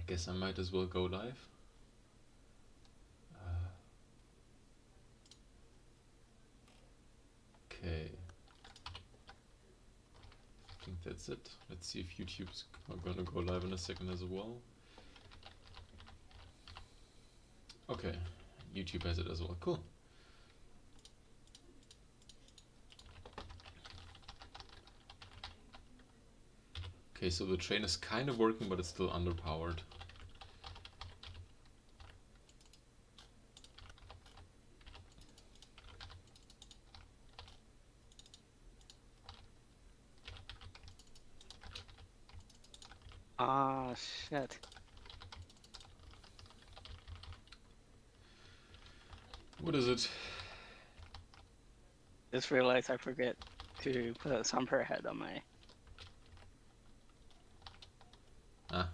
guess I might as well go live. Okay. I think that's it. Let's see if YouTube's gonna go live in a second as well. Okay, YouTube has it as well. Cool. Okay, so the train is kind of working, but it's still underpowered. Ah, shit. What is it? Just realized I forget to put a samper head on my... Ah.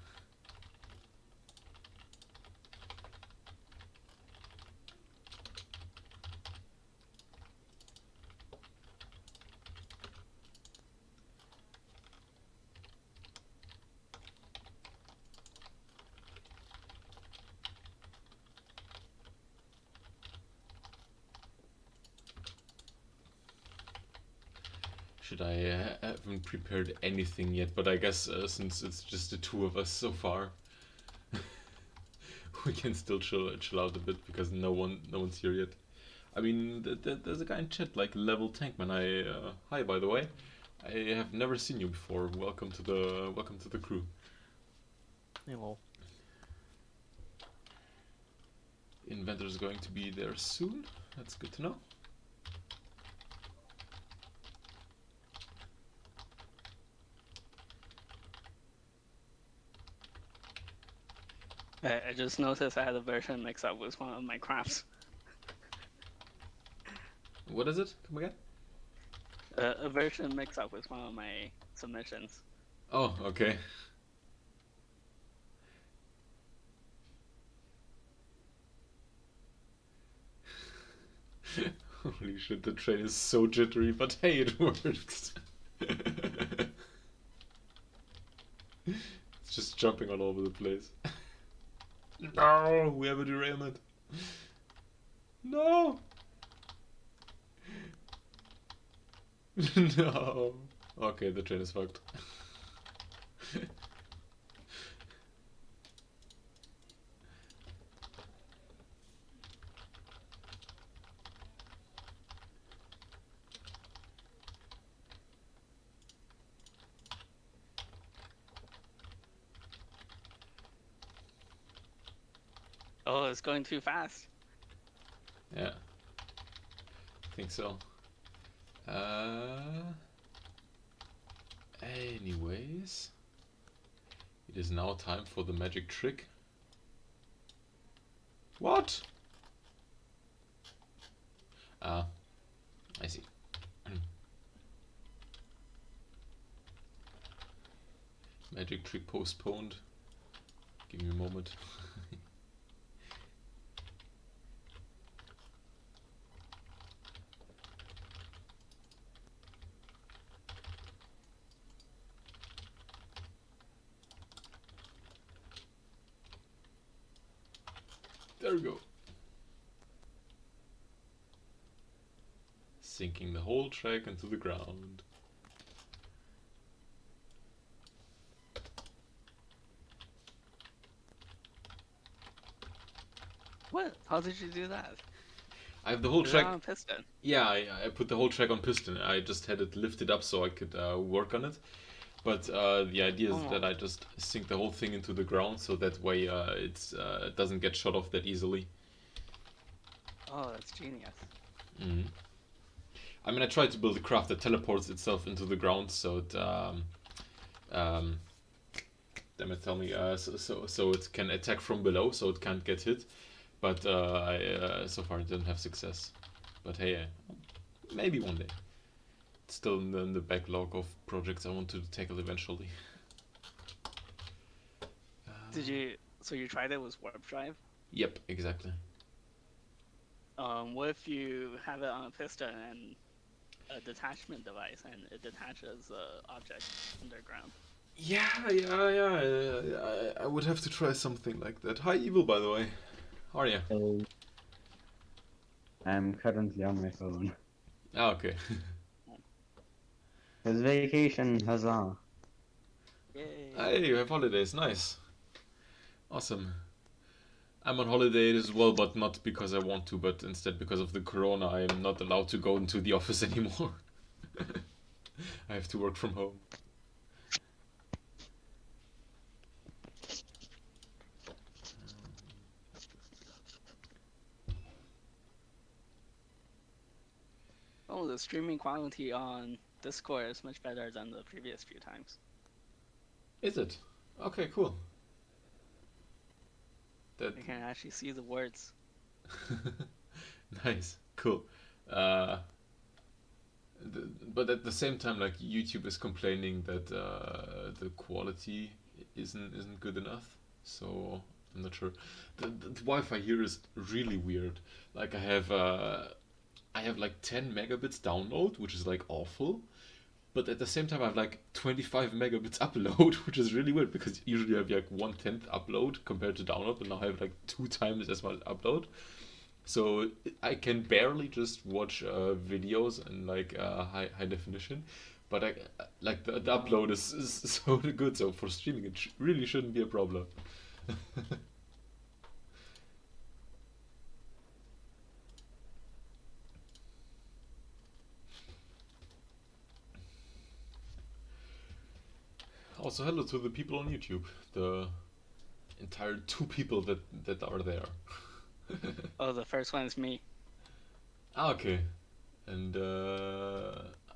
I haven't prepared anything yet, but I guess since it's just the two of us so far, we can still chill out a bit because no one's here yet. I mean, there's a guy in chat like Level Tankman. Hi, by the way. I have never seen you before. Welcome to the crew. Hello. Inventor's going to be there soon. That's good to know. I just noticed I had a version mix-up with one of my crafts. What is it? Come again? A version mix-up with one of my submissions. Oh, okay. Holy shit, the train is so jittery, but hey, it works. It's just jumping all over the place. No, we have a derailment. No. No. Okay, the train is fucked. Oh, it's going too fast. Yeah, I think so. Anyways, it is now time for the magic trick. What? Ah, I see. Magic trick postponed. Give me a moment. There we go. Sinking the whole track into the ground. What? How did you do that? I have the whole Is track. that on piston? Yeah, I put the whole track on piston. I just had it lifted up so I could work on it. But the idea is that I just sink the whole thing into the ground so that way it doesn't get shot off that easily. Oh, that's genius. Mm-hmm. I mean, I tried to build a craft that teleports itself into the ground so it damn it, tell me, so it can attack from below, so it can't get hit. But I so far didn't have success. But hey, maybe one day. It's still in the backlog of projects I want to tackle eventually. Did you? So you tried it with warp drive? Yep, exactly. What if you have it on a piston and a detachment device, and it detaches the object underground? Yeah. I would have to try something like that. Hi, Evil, by the way. How are you? So I'm currently on my phone. Ah, okay. It's vacation, huzzah. Yay. Hey, you have holidays. Nice. Awesome. I'm on holiday as well, but not because I want to, but instead because of the corona. I am not allowed to go into the office anymore. I have to work from home. Oh, the streaming quality on Discord is much better than the previous few times. Is it? Okay, cool. That You can actually see the words. nice, cool. Uh, but at the same time, like YouTube is complaining that the quality isn't good enough. So I'm not sure. The Wi-Fi here is really weird. Like I have like 10 megabits download, which is like awful. But at the same time, I have like 25 megabits upload, which is really weird because usually I have like 1/10 upload compared to download, but now I have like 2 times as much upload. So I can barely just watch videos in like high definition, but I like the upload is so good. So for streaming, it really shouldn't be a problem. Also, hello to the people on YouTube, the entire 2 people that are there. Oh, the first one is me. Ah, okay. And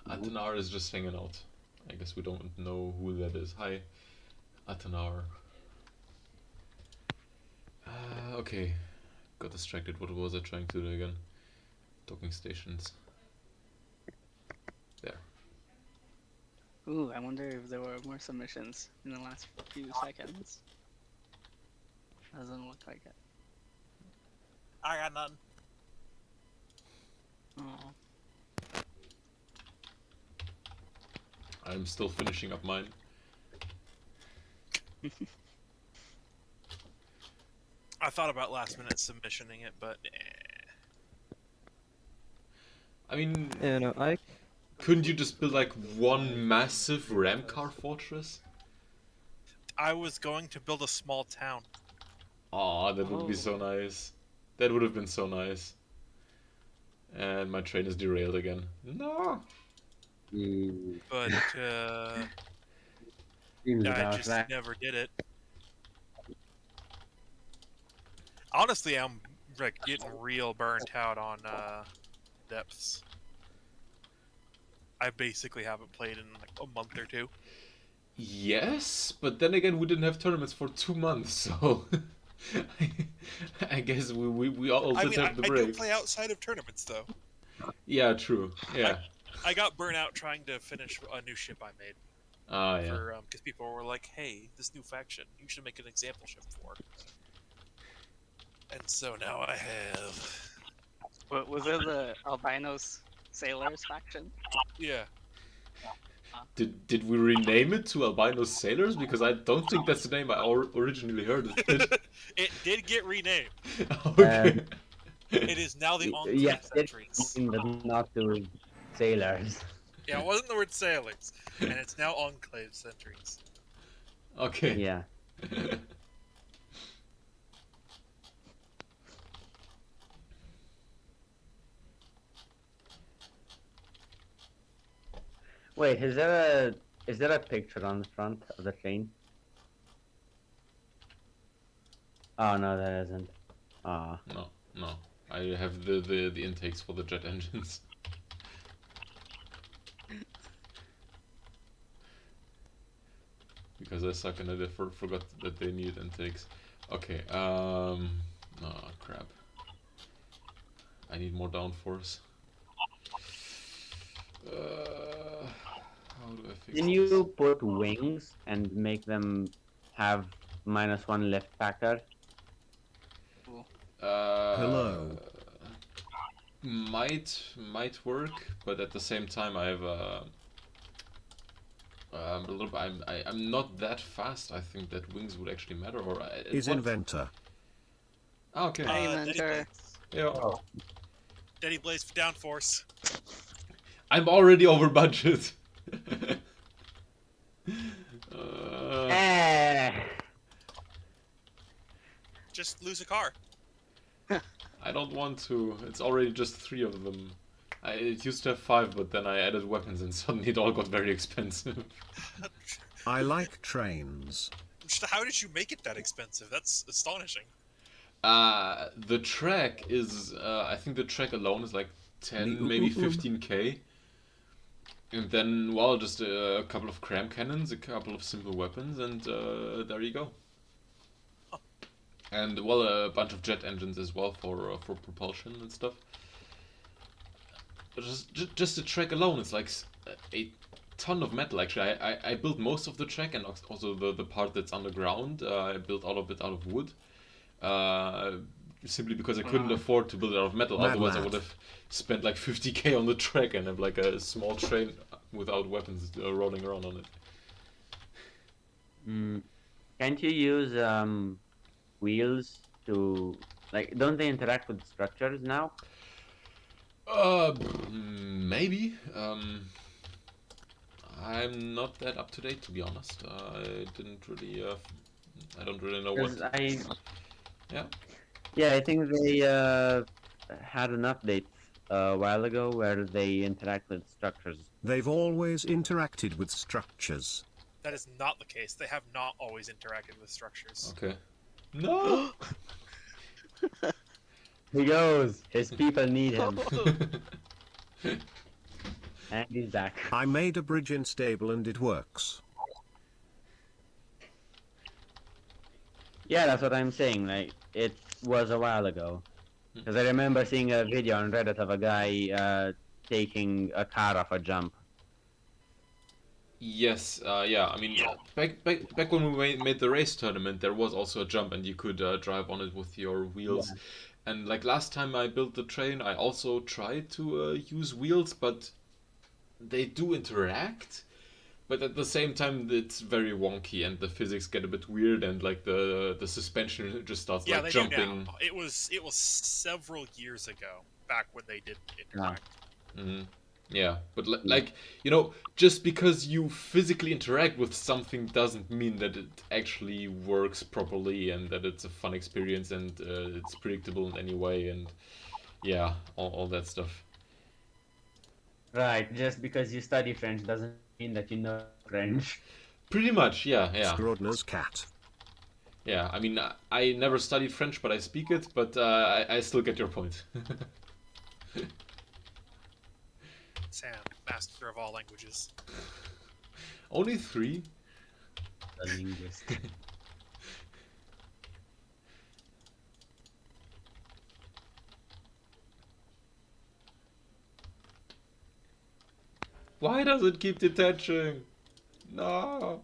Atanar is just hanging out. I guess we don't know who that is. Hi, Atanar. Okay. Got distracted. What was I trying to do again? Docking stations. There. Ooh, I wonder if there were more submissions in the last few seconds. Doesn't look like it. I got none. Oh. I'm still finishing up mine. I thought about last minute submissioning it, but I mean, Yeah, no, I couldn't you just build like one massive ram car fortress? I was going to build a small town. Aw, that would be so nice. That would have been so nice. And my train is derailed again. No! But Seems I about just right. never did it. Honestly, I'm like getting real burnt out on depths. I basically haven't played in like a month or two. Yes, but then again, we didn't have tournaments for 2 months, so I guess we all I did mean, have the I do breaks. play outside of tournaments though. Yeah, true. Yeah. I got burnt out trying to finish a new ship I made Ah, yeah. for because people were like, "Hey, this new faction, you should make an example ship for." And so now I have. Was it the albinos sailors faction? Yeah. Did we rename it to Albino Sailors? Because I don't think that's the name I originally heard of it. It did get renamed. Okay. It is now the Enclave Yes, it's Sentries. but not to sailors. Yeah, it wasn't the word sailors, and it's now Enclave Sentries. Okay. Yeah. Wait, is there a picture on the front of the train? Oh no, there isn't. Ah. No. I have the intakes for the jet engines. Because I suck and I forgot that they need intakes. Okay, oh crap. I need more downforce. How do I fix Can this? you put wings and make them have -1 lift factor? Hello. Might work, but at the same time I have A little bit, I'm not that fast. I think that wings would actually matter. Or Is what? inventor. Ah, okay. Hey, Daddy mentor. Blaze. Yeah. Daddy Blaze for downforce. I'm already over budget. Eh. Just lose a car. I don't want to. It's already just 3 of them. It used to have 5, but then I added weapons and suddenly it all got very expensive. I like trains. How did you make it that expensive? That's astonishing. The track is, I think the track alone is like 10, maybe 15k. And then, well, just a couple of cram cannons, a couple of simple weapons, and there you go. And, well, a bunch of jet engines as well for propulsion and stuff. But just the track alone is like a ton of metal, actually. I built most of the track and also the part that's underground. I built all of it out of wood. Simply because I couldn't afford to build it out of metal. Mad Otherwise, I lad. would have spent like 50k on the track and have like a small train without weapons rolling around on it. Can't you use wheels to, like, don't they interact with structures now? Maybe. I'm not that up to date, to be honest. I didn't really. I don't really know what. 'Cause Yeah. Yeah, I think they had an update a while ago where they interact with structures. They've always interacted with structures. That is not the case. They have not always interacted with structures. Okay. No. He goes. His people need him. And he's back. I made a bridge instable and it works. Yeah, that's what I'm saying. Like, it was a while ago. Because I remember seeing a video on Reddit of a guy taking a car off a jump. Yes. Yeah. I mean, back when we made the race tournament, there was also a jump, and you could drive on it with your wheels. Yeah. And like last time I built the train, I also tried to use wheels, but they do interact. But at the same time, it's very wonky, and the physics get a bit weird, and like the suspension just starts Yeah, like they jumping. do now. It was several years ago, back when they did interact. Hmm. Yeah, but like, you know, just because you physically interact with something doesn't mean that it actually works properly and that it's a fun experience and it's predictable in any way, and yeah, all that stuff. Right, just because you study French doesn't mean that you know French. Pretty much, yeah. Scrodner's cat. Yeah, I mean, I never studied French, but I speak it, but I still get your point. Sam, master of all languages. Only 3? A linguist. Why does it keep detaching? No.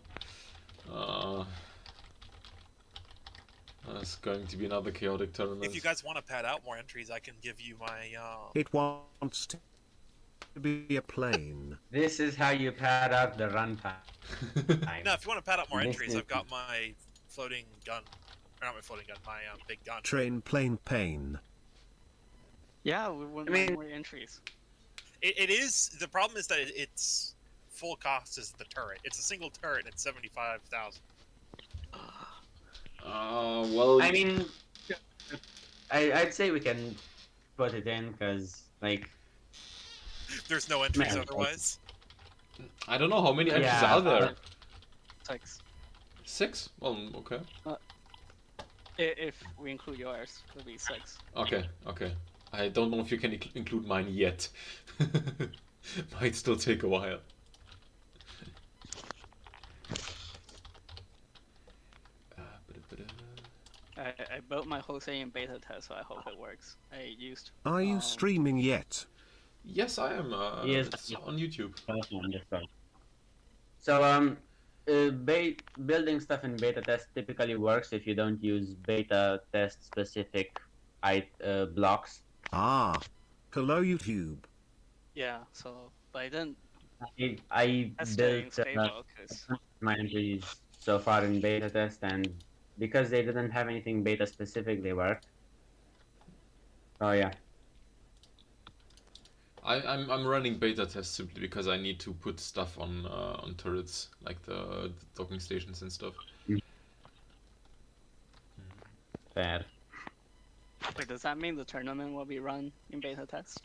That's going to be another chaotic tournament. If you guys want to pad out more entries, I can give you my. It wants to be a plane. This is how you pad out the runtime. No, if you want to pad out more This entries, is- I've got my floating gun. Or not my floating gun, my big gun. Train plane pain. Yeah, we want I mean- more entries. It is. The problem is that its full cost is the turret. It's a single turret and it's 75,000. Well. I mean, I'd say we can put it in because, like, There's no entries Man, otherwise. I don't know how many entries Yeah, are there. 6. 6? Well, okay. If we include yours, it'll be 6. Okay. I don't know if you can include mine yet. Might still take a while. I built my Jose in beta test, so I hope it works. I used. Are you streaming yet? Yes, I am. Yes. It's on YouTube. So, building stuff in beta test typically works if you don't use beta test specific blocks. Ah. Hello YouTube. Yeah, so but I didn't I That's staying built stable because my entries so far in beta test, and because they didn't have anything beta specific, they worked. Oh yeah. I'm running beta tests simply because I need to put stuff on turrets like the docking stations and stuff. Fair. wait, does that mean the tournament will be run in beta test?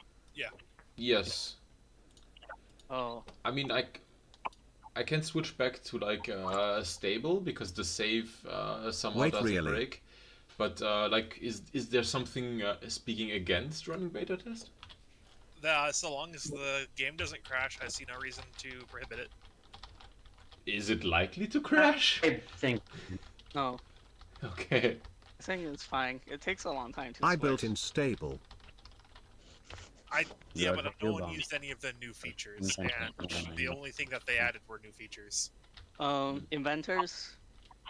Yes, Oh, I mean I can switch back to like stable because the save somehow Wait, doesn't really? break. But like, is there something speaking against running beta test? So long as the game doesn't crash, I see no reason to prohibit it. Is it likely to crash? I think no. Okay. I think it's fine. It takes a long time to I switch. built in stable. Yeah, Yeah, but the no one bomb. used any of the new features, Okay. and the only thing that they added were new features. Inventors,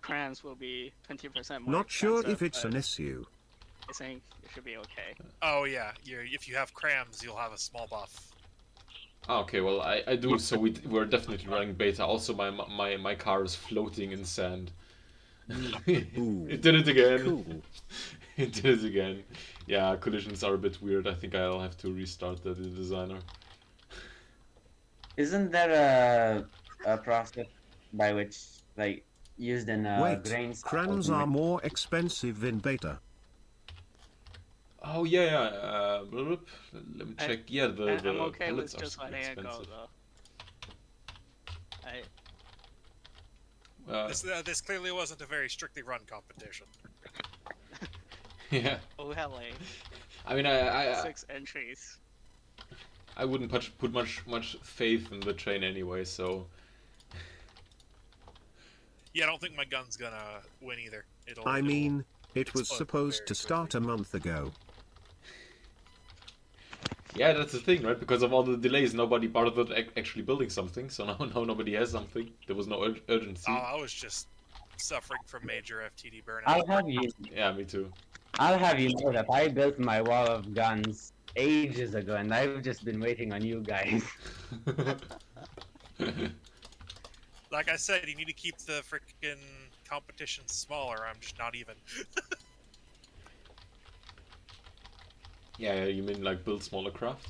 crams will be 20% more Not sure expensive, if it's but an issue. I think it should be okay. Oh yeah, if you have crams, you'll have a small buff. Ah, okay, well I do. So we're definitely running beta. Also, my car is floating in sand. Ooh, It did it again. cool. It did it again. Yeah, collisions are a bit weird. I think I'll have to restart the designer. isn't there a process by which like used in Wait, grains? crans are more expensive in beta. Oh yeah. Bloop. Let me check. Yeah, the I'm okay pellets with are just super letting it go expensive. though. This clearly wasn't a very strictly run competition. Yeah. Oh hell, I mean, I 6 entries. I wouldn't put much faith in the train anyway. So Yeah, I don't think my gun's gonna win either. I mean, it was explode supposed very to start a month ago. yeah, that's the thing, right? Because of all the delays, nobody bothered actually building something. So now nobody has something. There was no urgency. I was just suffering from major FTD burnout. Yeah, me too. I'll have you know that I built my wall of guns ages ago, and I've just been waiting on you guys. Like I said, you need to keep the freaking competition smaller. I'm just not even. Yeah, you mean like build smaller craft?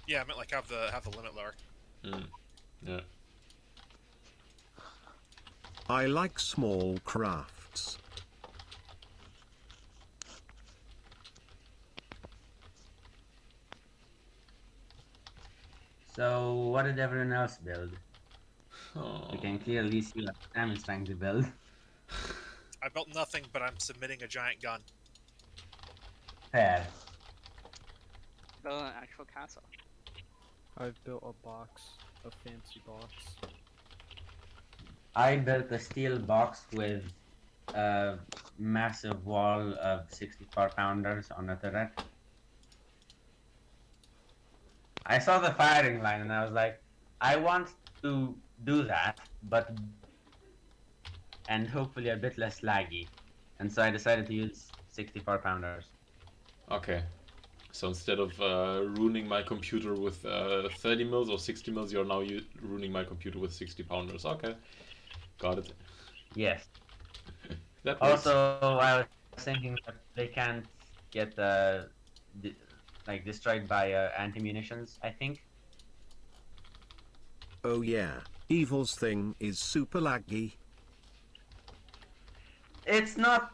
Yeah, I meant like have the limit lower. Yeah. I like small crafts. So what did everyone else build? Oh. We can clearly see what Sam is trying to build. I built nothing, but I'm submitting a giant gun. Fair. Build an actual castle. I've built a box, a fancy box. I built a steel box with a massive wall of 64-pounders on a turret. I saw the firing line and I was like, I want to do that, but and hopefully a bit less laggy. And so I decided to use 64-pounders. Okay. So instead of ruining my computer with 30 mils or 60 mils, you're now ruining my computer with 60 pounders. Okay. Got it. Yes. That works. Also, I was thinking that they can't get destroyed by anti-munitions, I think. Oh yeah, Evil's thing is super laggy. It's not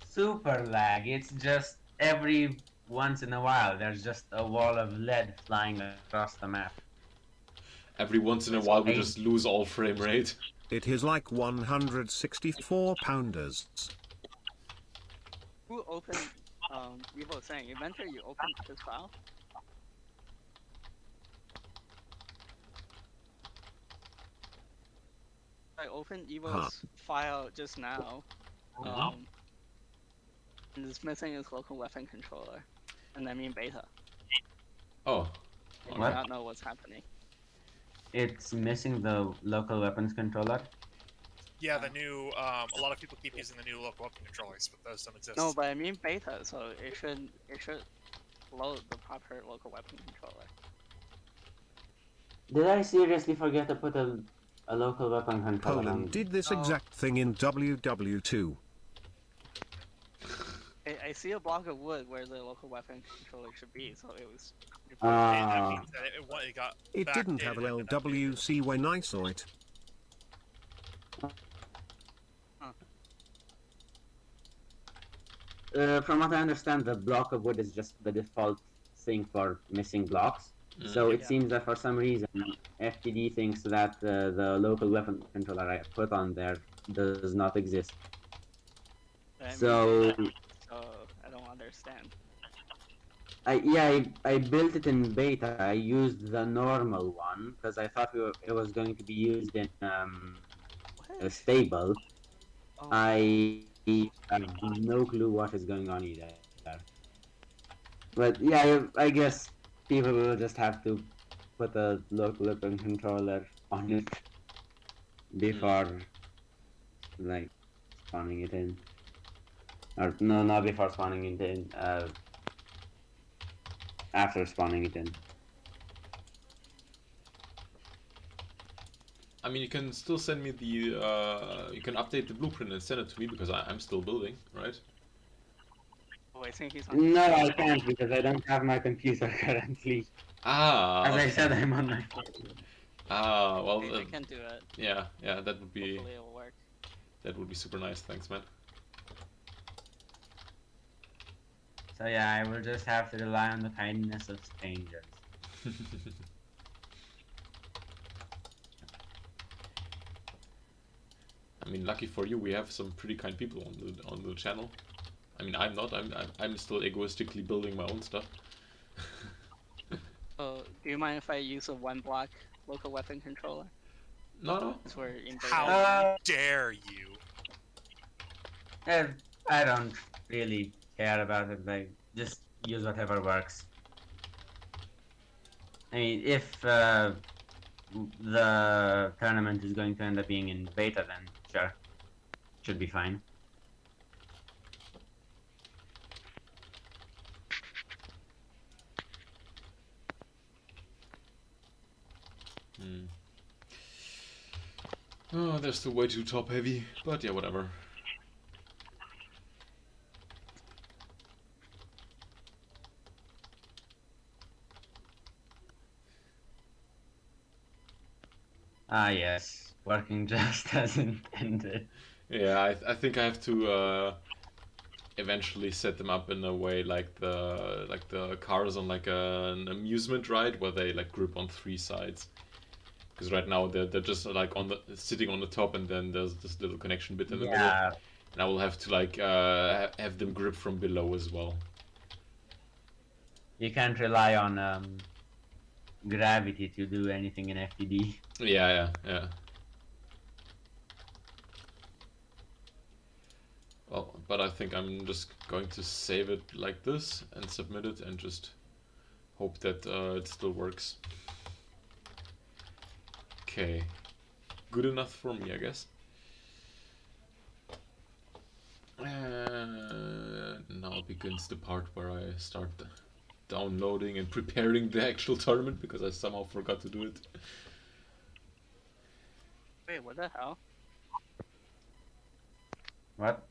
super lag, it's just every once in a while there's just a wall of lead flying across the map. Every once in a while we just lose all frame rate. It is like 164 pounders. Who opened, Evo was saying, Inventor, you opened this file? I opened Evo's file just now. And it's missing his local weapon controller. And I mean beta. Oh. I do What? not know what's happening. It's missing the local weapons controller. Yeah, the new. A lot of people keep using the new local weapon controllers, but those don't exist. No, but I mean beta, so it should load the proper local weapon controller. Did I seriously forget to put a local weapon controller on? Poland did this Oh. exact thing in WW2. I see a block of wood where the local weapon controller should be, so it was. And that Ah. means that it got It didn't have an backdated and updated. LWC when I saw it. From what I understand, the block of wood is just the default thing for missing blocks. So it Yeah. seems that for some reason, FTD thinks that the local weapon controller I put on there does not exist. I mean, So so I don't understand. I built it in beta. I used the normal one because I thought it was going to be used in a What? stable. Oh, I have no clue what is going on either. But yeah, I guess people will just have to put a local weapon controller on it before, like, spawning it in. Or no, not before spawning it in. After spawning it in. I mean, you can still send me the. You can update the blueprint and send it to me because I'm still building, right? oh, I think he's on. No, I can't because I don't have my computer currently. Ah. As I okay. said, I'm on my phone. Ah, well, I can do it. yeah, that would be Hopefully it'll work. super nice. Thanks, man. So yeah, I will just have to rely on the kindness of strangers. I mean, lucky for you, we have some pretty kind people on the channel. I mean, I'm not. I'm still egoistically building my own stuff. So, do you mind if I use a one block local weapon controller? No. Because we're in beta. How dare you? I don't really care about it. Like, just use whatever works. I mean, if the tournament is going to end up being in beta, then sure, should be fine. Oh, they're still way too top heavy, but yeah, whatever. Ah yes, working just as intended. Yeah, I think I have to eventually set them up in a way like the cars on like an amusement ride where they like grip on three sides. Because right now they're just like sitting on the top, and then there's this little connection bit in the middle, Yeah, and I will have to like have them grip from below as well. you can't rely on gravity to do anything in FTD. Yeah. Well, but I think I'm just going to save it like this and submit it and just hope that it still works. Okay. Good enough for me, I guess. Now begins the part where I start downloading and preparing the actual tournament because I somehow forgot to do it. Wait, what the hell? What?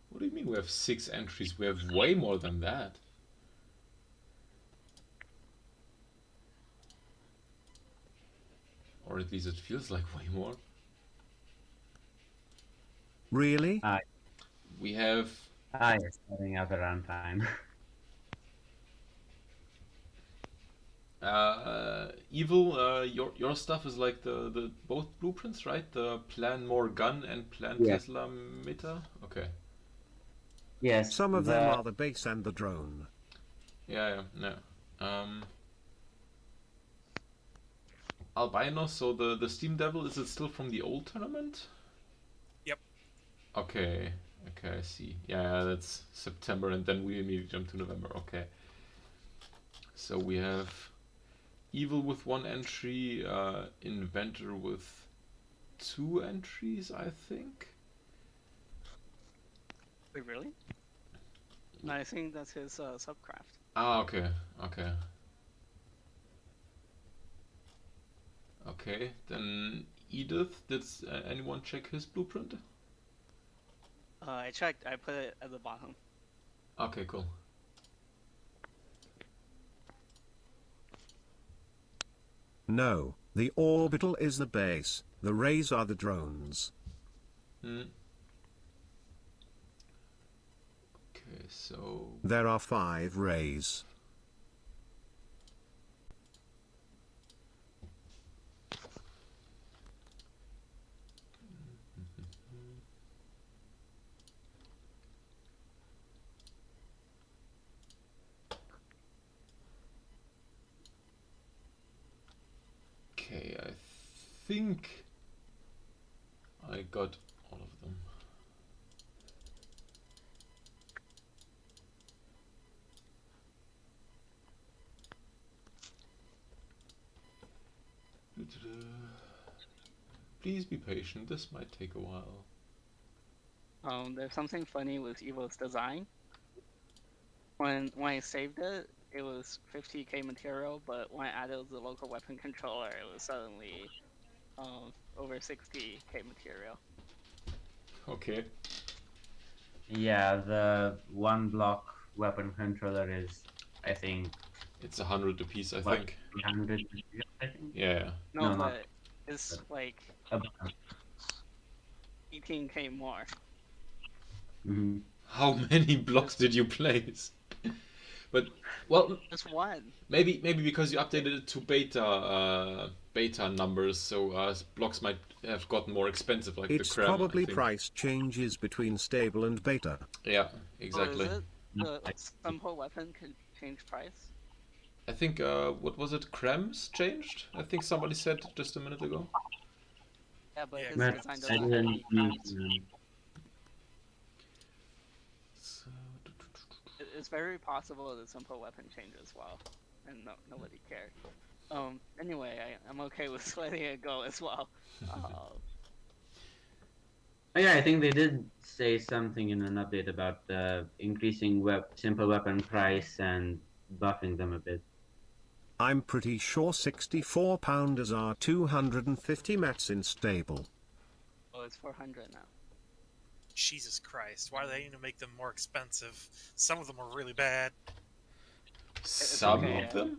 What do you mean we have 6 entries? We have way more than that. Or at least it feels like way more. Really? We have... Ah, yes, setting up around time. Evil, your stuff is like the both blueprints, right? The plan more gun and plan Yeah. Tesla meter. Okay. Yes. Some of them are the base and the drone. Yeah. Albino. So the Steam Devil, is it still from the old tournament? Yep. Okay. I see. Yeah, that's September, and then we immediately jump to November. Okay. So we have Evil with 1 entry, Inventor with 2 entries, I think. Wait, really? No, I think that's his subcraft. Ah, okay. Okay, then Edith, did anyone check his blueprint? I checked. I put it at the bottom. Okay, cool. No, the orbital is the base, the rays are the drones. Okay, so... There are 5 rays. Okay, I think I got all of them. Please be patient, this might take a while. There's something funny with Evo's design. When I saved it, it was 50k material, but when I added the local weapon controller, it was suddenly over 60k material. Okay. Yeah, the 1 block weapon controller is, I think, It's 100 apiece, I what, think. 300, I think. Yeah. No, No, not- but it's like About. 18k more. Mhm. How many blocks did you place? But, well, Just one. maybe because you updated it to beta numbers, so blocks might have gotten more expensive, like It's the Krem, I probably think. price changes between stable and beta. Yeah, exactly. Oh, is it? The simple weapon can change price? I think, what was it, Krems changed? I think somebody said just a minute ago. Yeah, but Yeah, his But design I doesn't have didn't any use, crafts. So, It's very possible the simple weapon change as well, and nobody cared. Anyway, I'm okay with letting it go as well. Oh, yeah, I think they did say something in an update about increasing simple weapon price and buffing them a bit. I'm pretty sure 64 pounders are 250 mats in stable. Oh, it's 400 now. Jesus Christ! Why do they need to make them more expensive? Some of them are really bad. some okay, of them?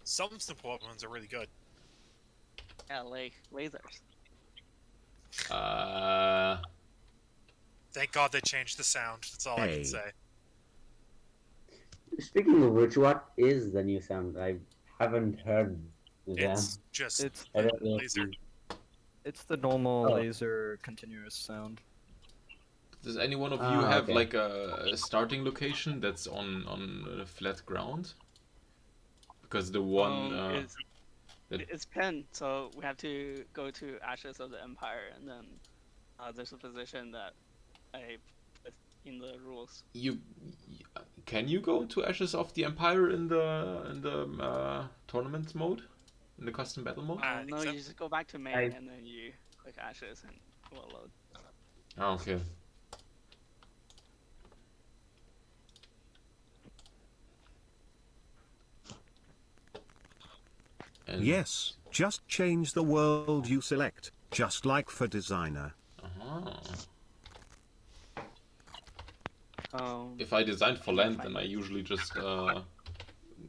Some simple weapons are really good. Yeah, like lasers. Thank God they changed the sound. That's all I Hey. can say. Speaking of which, what is the new sound? I haven't heard them. It's just It's I don't know. laser. it's the normal Oh. laser continuous sound. Does any one of you Ah, have okay. like a starting location that's on flat ground? Because the one It's, that- it's pinned, so we have to go to Ashes of the Empire, and then there's a position that I put in the rules. can you go to Ashes of the Empire in the tournament mode, in the custom battle mode? I think No, so. you just go back to main, and then you click Ashes, and it will load. Oh, okay. And, Yes, just change the world you select, just like for designer. uh-huh. If I designed for land, then I usually just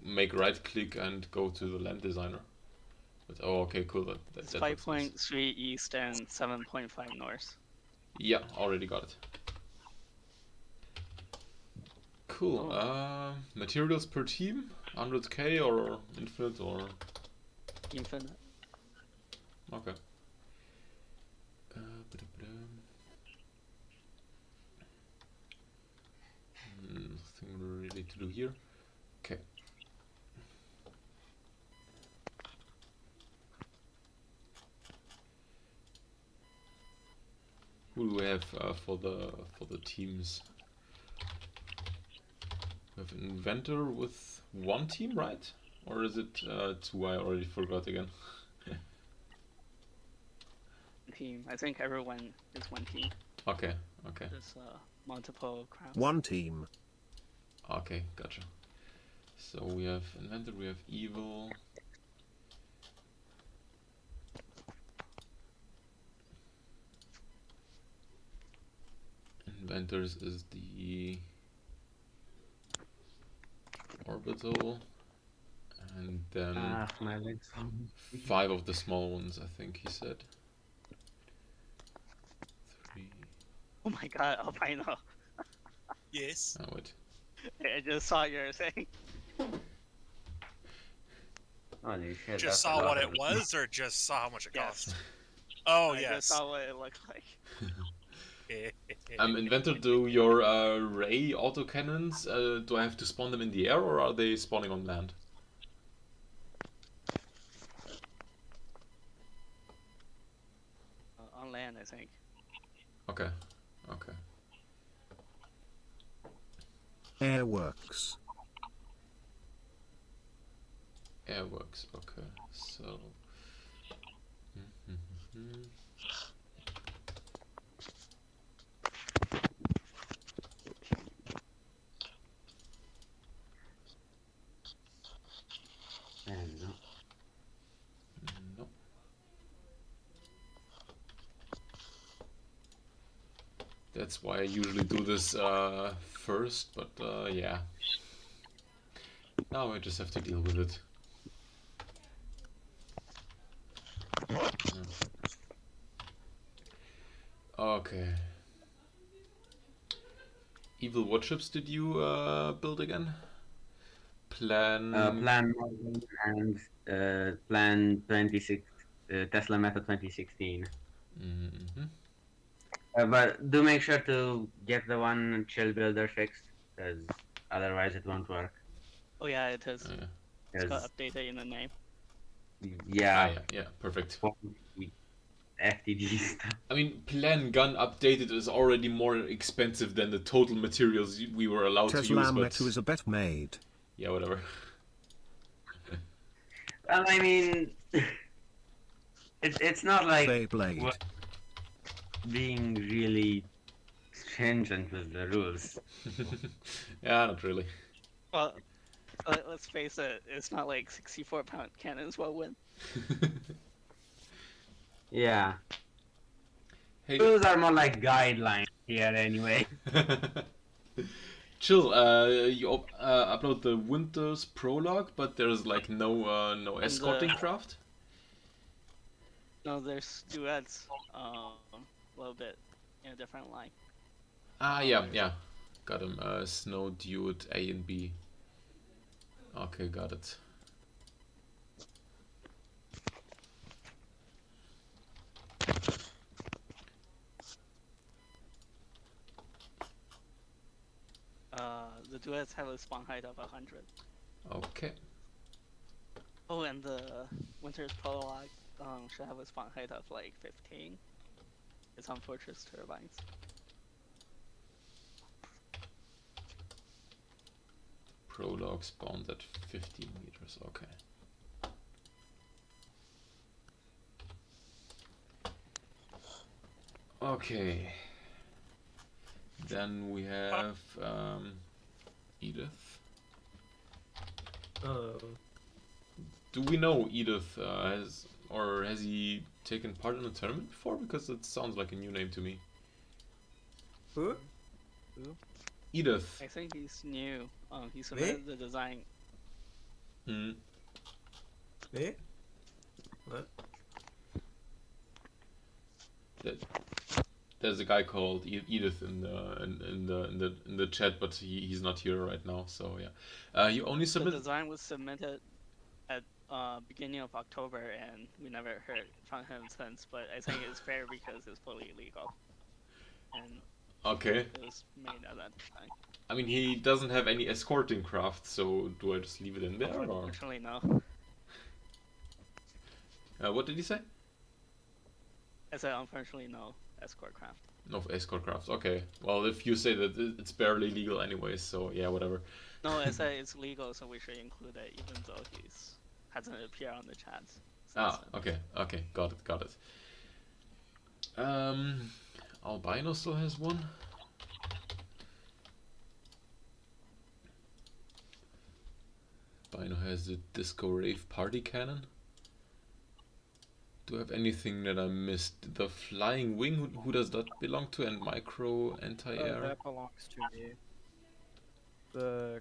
make right click and go to the land designer. But oh, okay, cool. It's That looks nice. 5.3 east and 7.5 north. Yeah, already got it. Cool. Oh. Materials per team. 100k or infinite or Infinite. okay. Ba-da-ba-da. Nothing really to do here. Okay. Who do we have for the teams? We have an inventor with one team, right? Or is it two? I already forgot again. Team. I think everyone is one team. Okay, okay, There's multiple crowns. One team. okay, gotcha. So we have inventor, we have evil. Inventors is the orbital, and then Ah, my legs. 5 of the small ones, I think he said. 3. Oh my god, albino. Yes. Oh wait. I just saw your thing. Holy shit. Just that's a saw lot what of it was, or just saw how much it Yes. cost? Oh I just yes. saw what it looked like. Inventor, do your ray autocannons, do I have to spawn them in the air or are they spawning on land? On land, I think. Okay, okay. Airworks. Airworks, okay, so... And no. No. That's why I usually do this first, but yeah. Now I just have to deal with it. Okay. Evil, what ships did you build again? Plan... Plan Morgan and Plan 26, Tesla Meta 2016. Mhm. But do make sure to get the one chill builder fixed, because otherwise it won't work. Oh yeah, it is. Yeah. It's got 'Cause, updated in the name. Ah, yeah, yeah, perfect. FTG stuff. I mean, plan gun updated is already more expensive than the total materials we were allowed to use, Tesla but Meta is a bet made. yeah, whatever. Well, I mean, it's not like Beyblade. we're being really stringent with the rules. Yeah, not really. Well, let's face it, it's not like 64-pound cannons will win. Yeah, Hey, rules are more like guidelines here anyway. chill. You upload the Winter's prologue, but there's like no escorting craft. No, there's duets a little bit in a different line. Ah, yeah. Got him. Snow dude A and B. Okay, got it. The duets have a spawn height of 100. Okay. Oh, and the Winter's Prologue should have a spawn height of like 15. It's on Fortress Turbines. Prologue spawned at 15 meters. Okay. Okay. Then we have Edith. Do we know Edith has he taken part in a tournament before? Because it sounds like a new name to me. Who? Edith. I think he's new. He submitted the design. Hmm. Me? What? there's a guy called Edith in the chat, but he's not here right now. So yeah, you only The submit. design was submitted at beginning of October, and we never heard from him since. But I think it's fair because it's fully legal, and Okay. it was made at that time. I mean, he doesn't have any escorting craft, so do I just leave it in there or? Unfortunately, no. What did he say? I said unfortunately, no escort craft. No escort crafts. Okay. Well, if you say that it's barely legal anyway, so yeah, whatever. No, I said it's legal, so we should include it, even though he's hasn't appeared on the chat. Ah, okay, okay, got it. Albino still has one. Albino has the Disco Rave Party Cannon. Do I have anything that I missed? The Flying Wing, who does that belong to? And Micro Anti-Air? That belongs to me. The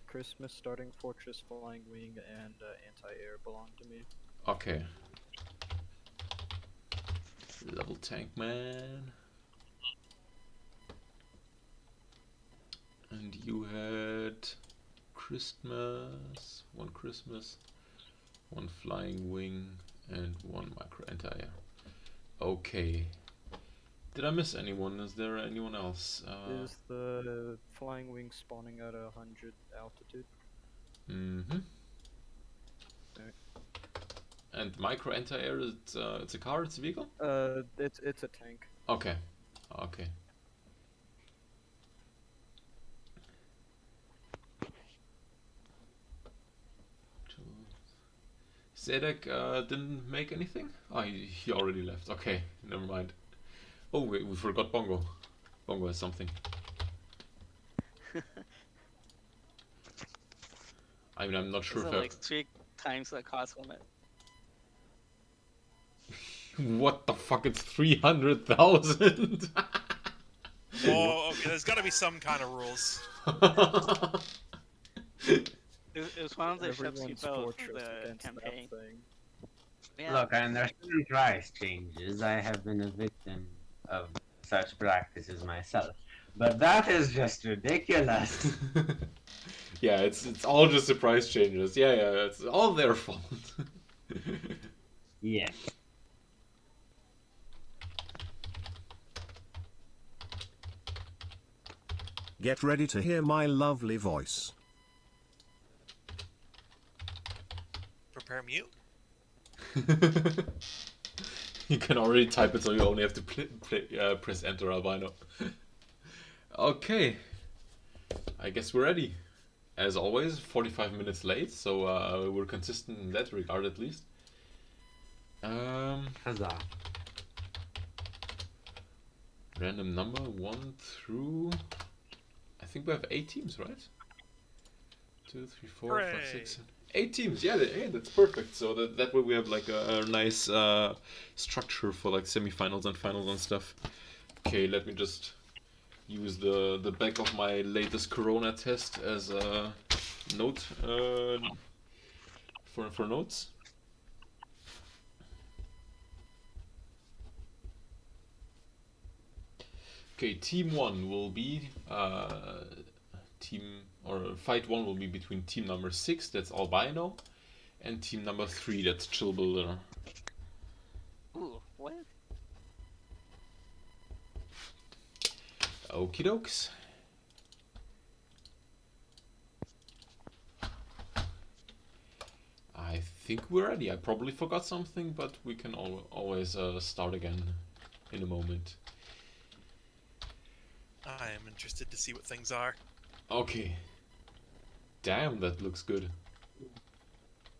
Christmas Starting Fortress Flying Wing and Anti-Air belong to me. Okay. Level Tank Man. And you had Christmas, one Flying Wing, and one Micro Anti-Air. Okay. Did I miss anyone? Is there anyone else? Is the Flying Wing spawning at 100 altitude? Mm-hmm. Alright. And Micro Anti-Air, it's a car, it's a vehicle? It's a tank. Okay. Okay. Zedek didn't make anything? Oh, he already left. Okay, never mind. Oh, wait, we forgot Bongo. Bongo has something. I mean, I'm not sure Is if it like 3 times the cost limit? What the fuck? It's 300,000. Oh, okay. There's got to be some kind of rules. It was one of the ships you Everyone's built for fortress the against that campaign. thing. Yeah. Look, I understand price changes. I have been a victim of such practices myself. But that is just ridiculous. Yeah, it's all just the price changes. Yeah, it's all their fault. Yes. Get ready to hear my lovely voice. Prepare mute. You can already type it, so you only have to press enter, Albino. Okay, I guess we're ready. As always, 45 minutes late, so we're consistent in that regard at least. Huzzah. Random number 1 through... I think we have 8 teams, right? 2, 3, 4, 5, 6, 7, 8 teams. Yeah, that's perfect. So that way we have like a nice structure for like semifinals and finals and stuff. Okay, let me just use the back of my latest Corona test as a note for notes. Okay, team 1 will be fight 1 will be between team number 6, that's Albino, and team number 3, that's Chill Builder. Ooh, what? Okie dokes. I think we're ready. I probably forgot something, but we can always start again in a moment. I am interested to see what things are. Okay. Damn, that looks good.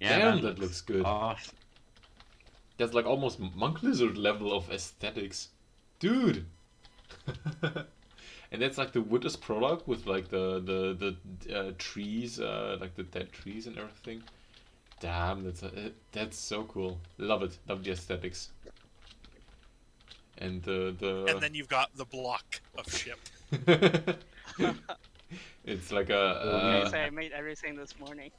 Yeah, Damn, that looks good. Awesome. That's like almost Monk Lizard level of aesthetics. Dude! And that's like the woodest product with like the trees, like the dead trees and everything. Damn, that's so cool. Love it. Love the aesthetics. And And then you've got the block of ship. It's like I say I made everything this morning.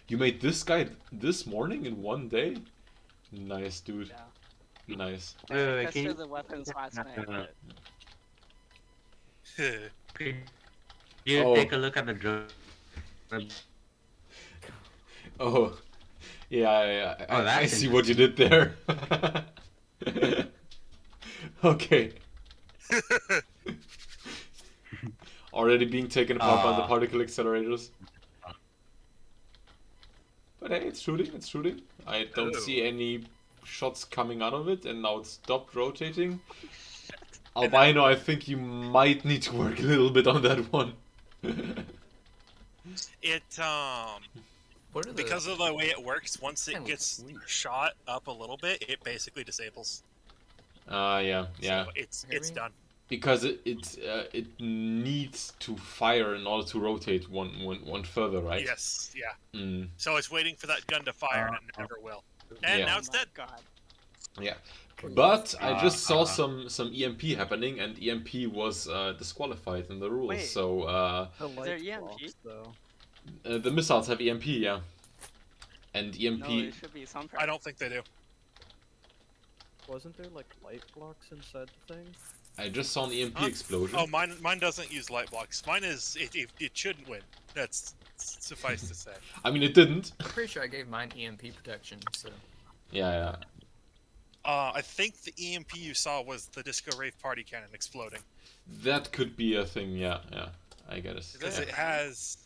You made this guy this morning in one day? Nice, dude. Yeah. Nice. Wait, I can you... tested the weapons last night. But Could you Oh. take a look at the drone? Oh, yeah, Oh, I that's see what you did there. Okay. Already being taken apart by the Ah. particle accelerators. But hey, it's shooting, it's shooting. I don't see any shots coming out of it, and now it's stopped rotating. Albino, I think you might need to work a little bit on that one. It What are the... because of the way it works, once it Kinda gets looks sweet. shot up a little bit, it basically disables. Yeah. So it's Maybe? done. Because it needs to fire in order to rotate one further, right? Yes, yeah. Mm, So it's waiting for that gun to fire, and it never will. And Yeah. now oh it's my dead. God. yeah. But I just saw some EMP happening, and EMP was disqualified in the rules. Wait. So The there light EMP? blocks, though. the missiles have EMP, yeah. And EMP. No, it should be some. I don't think they do. Wasn't there like light blocks inside the thing? I just saw an EMP Huh? explosion. Oh, mine doesn't use light blocks. Mine is it shouldn't win. That's suffice to say. I mean, it didn't. I'm pretty sure I gave mine EMP protection, so... Yeah. I think the EMP you saw was the Disco Rave party cannon exploding. That could be a thing, yeah. I get it. Because it has...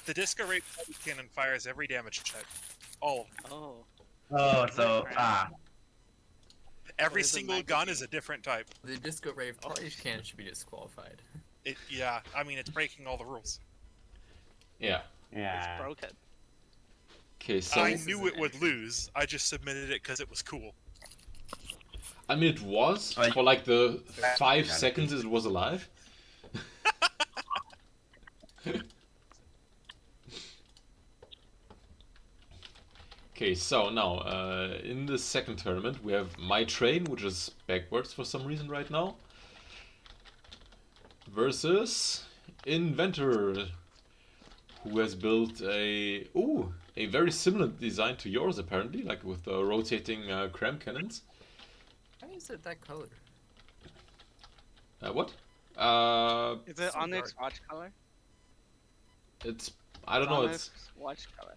The Disco Rave party cannon fires every damage type. All of them. Oh. Oh, so Every What is a single gun is magazine? a different type. The Disco Rave party cannon should be disqualified. Yeah, I mean, it's breaking all the rules. Yeah. It's yeah. broken. Okay, so I this knew isn't it would lose. I just submitted it because it was cool. I mean, it was Oh, for like the 5 Yeah. seconds it was alive. Okay, so now in the second tournament we have my train, which is backwards for some reason right now, versus Inventor, who has built a very similar design to yours apparently, like with the rotating cram cannons. Why is it that color? What? Is it So Onyx dark. watch color? It's I don't know. Onyx watch color.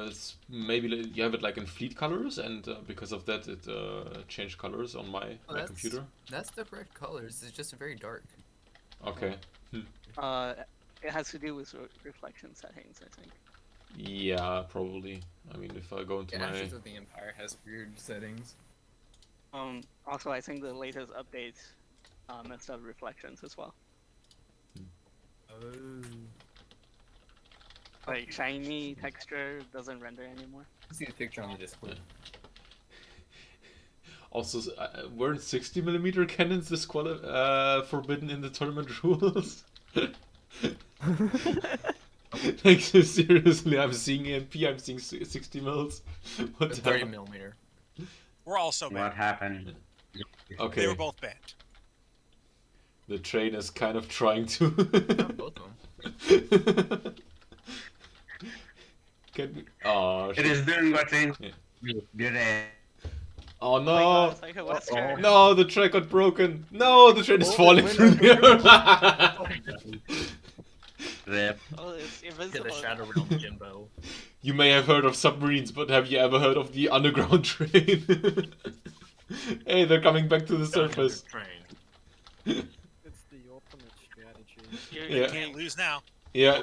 It's maybe you have it like in fleet colors, and because of that, it changed colors on my that's- computer. That's the correct colors, it's just very dark. Okay. It has to do with reflection settings, I think. Yeah, probably. I mean, if I go into Yeah, my Ashes of the Empire has weird settings. Also, I think the latest updates messed up reflections as well. Oh. Like shiny texture doesn't render anymore. See the picture on the Discord. also, weren't 60mm cannons forbidden in the tournament rules? Like seriously, I'm seeing EMP, I'm seeing 60 mils. What The the 30 hell? millimeter. We're also What banned. happened? They Okay, were both banned. the train is kind of trying to. Not both of them. Can we... Oh, It shit. is doing what it Yeah. did. Oh my no! God, it's like a Wesker. No, the track got broken. No, the train is falling through the air. Rip. Oh, it's To invisible. the Shadow now. Realm Jimbo. You may have heard of submarines, but have you ever heard of the underground train? Hey, they're coming back to the surface. Train. It's the ultimate strategy. You Yeah. Can't lose now. Yeah.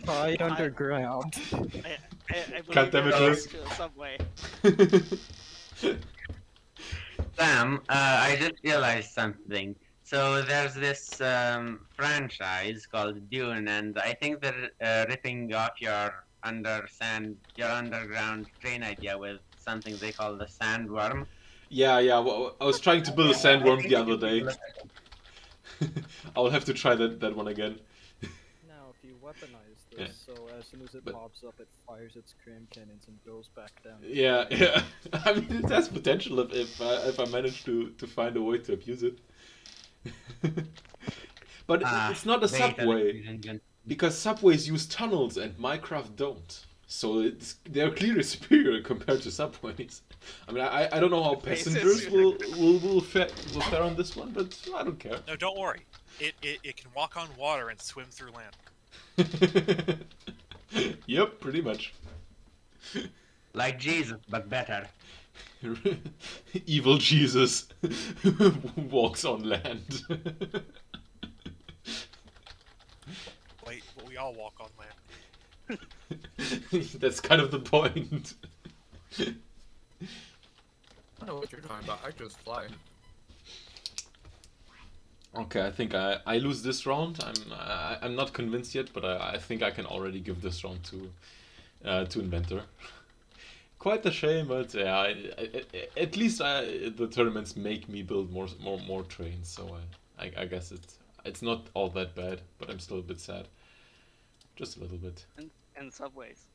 Hide underground. I believe Can't they're damage going us. to a subway. Sam, I just realized something. So there's this franchise called Dune, and I think they're ripping off your underground train idea with something they call the sandworm. Yeah. Well, I was trying to build a sandworm the other day. I'll have to try that one again. Now, if you weaponize this, Yeah. so as soon as it But- pops up, it fires its cram cannons and goes back down. Yeah. I mean, it has potential if I manage to find a way to abuse it. But it's not a Wait, subway, engine. because subways use tunnels and Minecraft don't. So they're clearly superior compared to submarines. I mean, I don't know how Basis. passengers will fare on this one, but I don't care. No, don't worry. It can walk on water and swim through land. Yep, pretty much. Like Jesus, but better. Evil Jesus walks on land. Wait, but we all walk on land. That's kind of the point. I don't know what you're talking about. I just fly. Okay, I think I lose this round. I'm not convinced yet, but I think I can already give this round to Inventor. Quite a shame, but yeah, at least the tournaments make me build more trains, so I guess it's not all that bad, but I'm still a bit sad, just a little bit. And subways.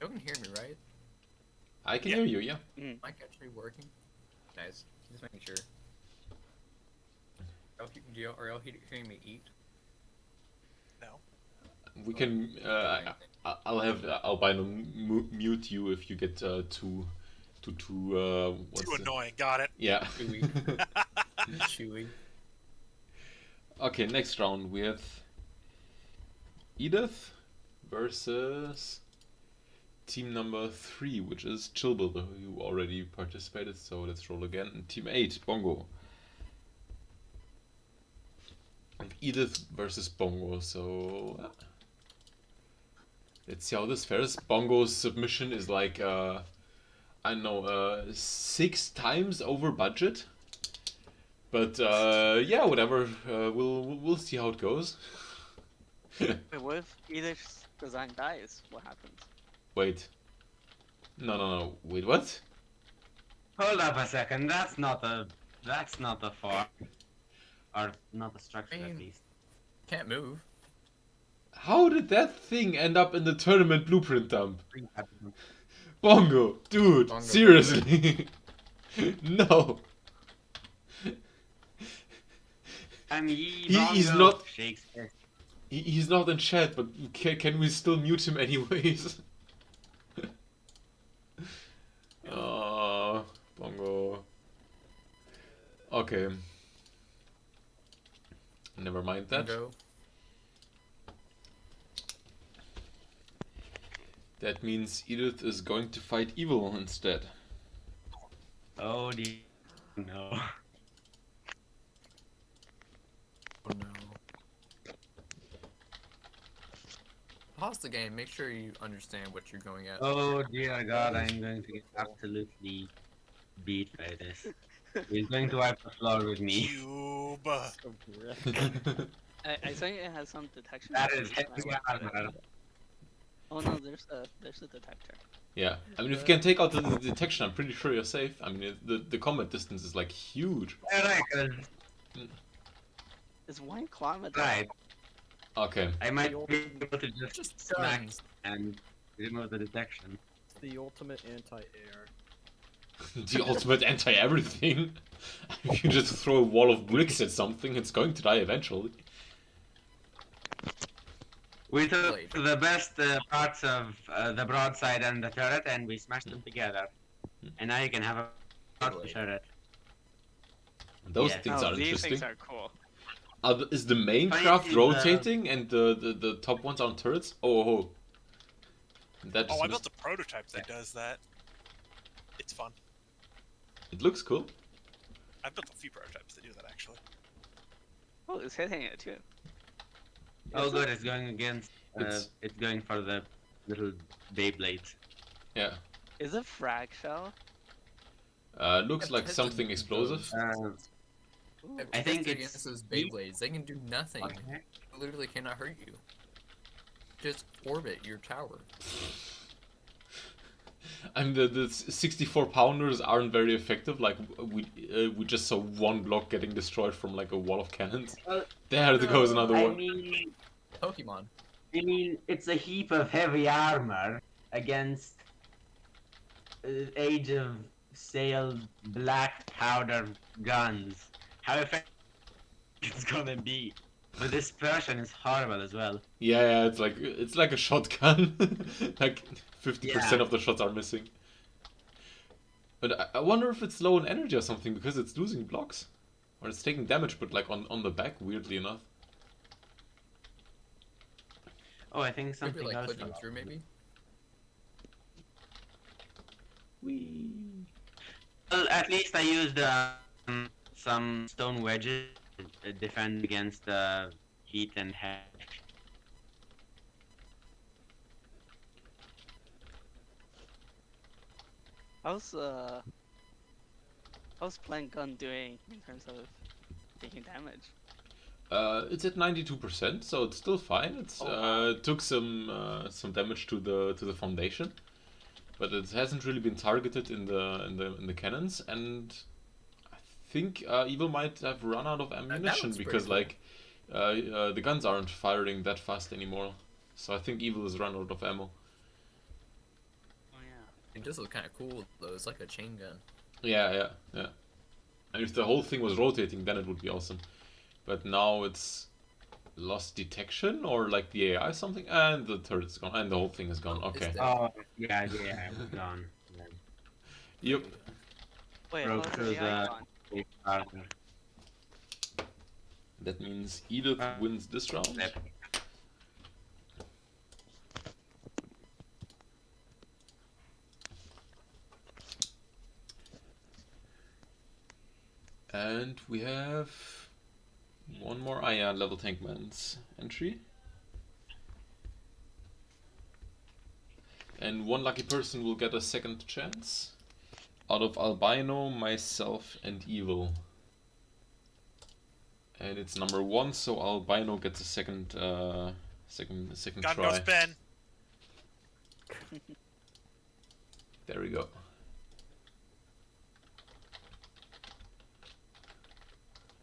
You can hear me, right? I can Yeah. hear you, yeah. Mic actually working? Nice. Just making sure. Are y'all hearing me eat? No. We can. I'll mute you if you get too. What's Too the- annoying. Got it. Yeah. Chewy. Okay, next round we have Edith versus team number 3, which is Chillbuilder, who already participated. So let's roll again. And team 8, Bongo. And Edith versus Bongo. So let's see how this fares. Bongo's submission is like I don't know, 6 times over budget. But yeah, whatever. We'll see how it goes. Wait, what if Edith's design dies? What happens? Wait. No. Wait, what? Hold up a second. That's not a farm, or not a structure I at mean- least. Can't move. How did that thing end up in the tournament blueprint dump? Bongo, dude, Bongo, seriously. No. He's not- Shakespeare. He's not in chat, but can we still mute him anyways? Bongo. Okay. Never mind that. Go. That means Edith is going to fight evil instead. Oh dear. No. Oh no. Pause the game. Make sure you understand what you're going at. Oh dear God, I'm going to get absolutely beat by this. He's going to wipe the floor with me. Cube. I think it has some detection. That is issues, heavy like- armor. Oh no, there's a detector. Yeah, I mean, if you can take out the detection, I'm pretty sure you're safe. I mean, the combat distance is like huge. It's 1 kilometer. Right. Okay. I might be able to just Just smack guns. and remove the detection. It's the ultimate anti-air. The ultimate anti-everything. You can just throw a wall of bricks at something, it's going to die eventually. We took the best parts of the broadside and the turret and we smashed them together. And now you can have a part turret. Those Yeah. things Oh, are these interesting. things are cool. Is the main Funny craft thing, rotating and the top ones are on turrets? Oh. That Oh, I just built a prototype that does that. It's fun. it looks cool. I've built a few prototypes that do that actually. Oh, it's hitting it too. Oh good, it's going against, It's- it's going for the little Beyblades. Yeah. Is it frag shell? Looks like Tested something explosive. Ooh. I think Tested it's against those Beyblades. They can do nothing. Okay. They literally cannot hurt you. Just orbit your tower. And the 64 pounders aren't very effective. Like we just saw one block getting destroyed from like a wall of cannons. Well, There goes another I one. mean, Pokemon. it's a heap of heavy armor against Age of Sail black powder guns. How effective it's gonna be? But this Persian is horrible as well. Yeah, it's like a shotgun. Like 50% Yeah. of the shots are missing. But I wonder if it's low in energy or something because it's losing blocks, or it's taking damage, but like on the back, weirdly enough. Oh, I think Maybe something like else. clicking through, maybe. Whee. Well, at least I used some stone wedges to defend against heat and hack. How's Plant Gun doing in terms of taking damage? It's at 92%, so it's still fine. It's took some damage to the foundation, but it hasn't really been targeted in the cannons. And I think Evil might have run out of ammunition looks pretty because cool. like the guns aren't firing that fast anymore. So I think Evil has run out of ammo. Oh yeah. It does look kind of cool though. It's like a chain gun. Yeah. And if the whole thing was rotating, then it would be awesome. But now it's lost detection or like the AI something, and the turret's gone, and the whole thing is gone. Oh, it's Okay. dead. Oh, yeah, it's gone. Yep. Wait, Broke how's through the AI the- gone? That means Edith wins this round. Yep. And we have one more level tankman's entry. And one lucky person will get a second chance. Out of Albino, myself, and Evil. And it's number 1, so Albino gets a second God try. knows Ben. There we go.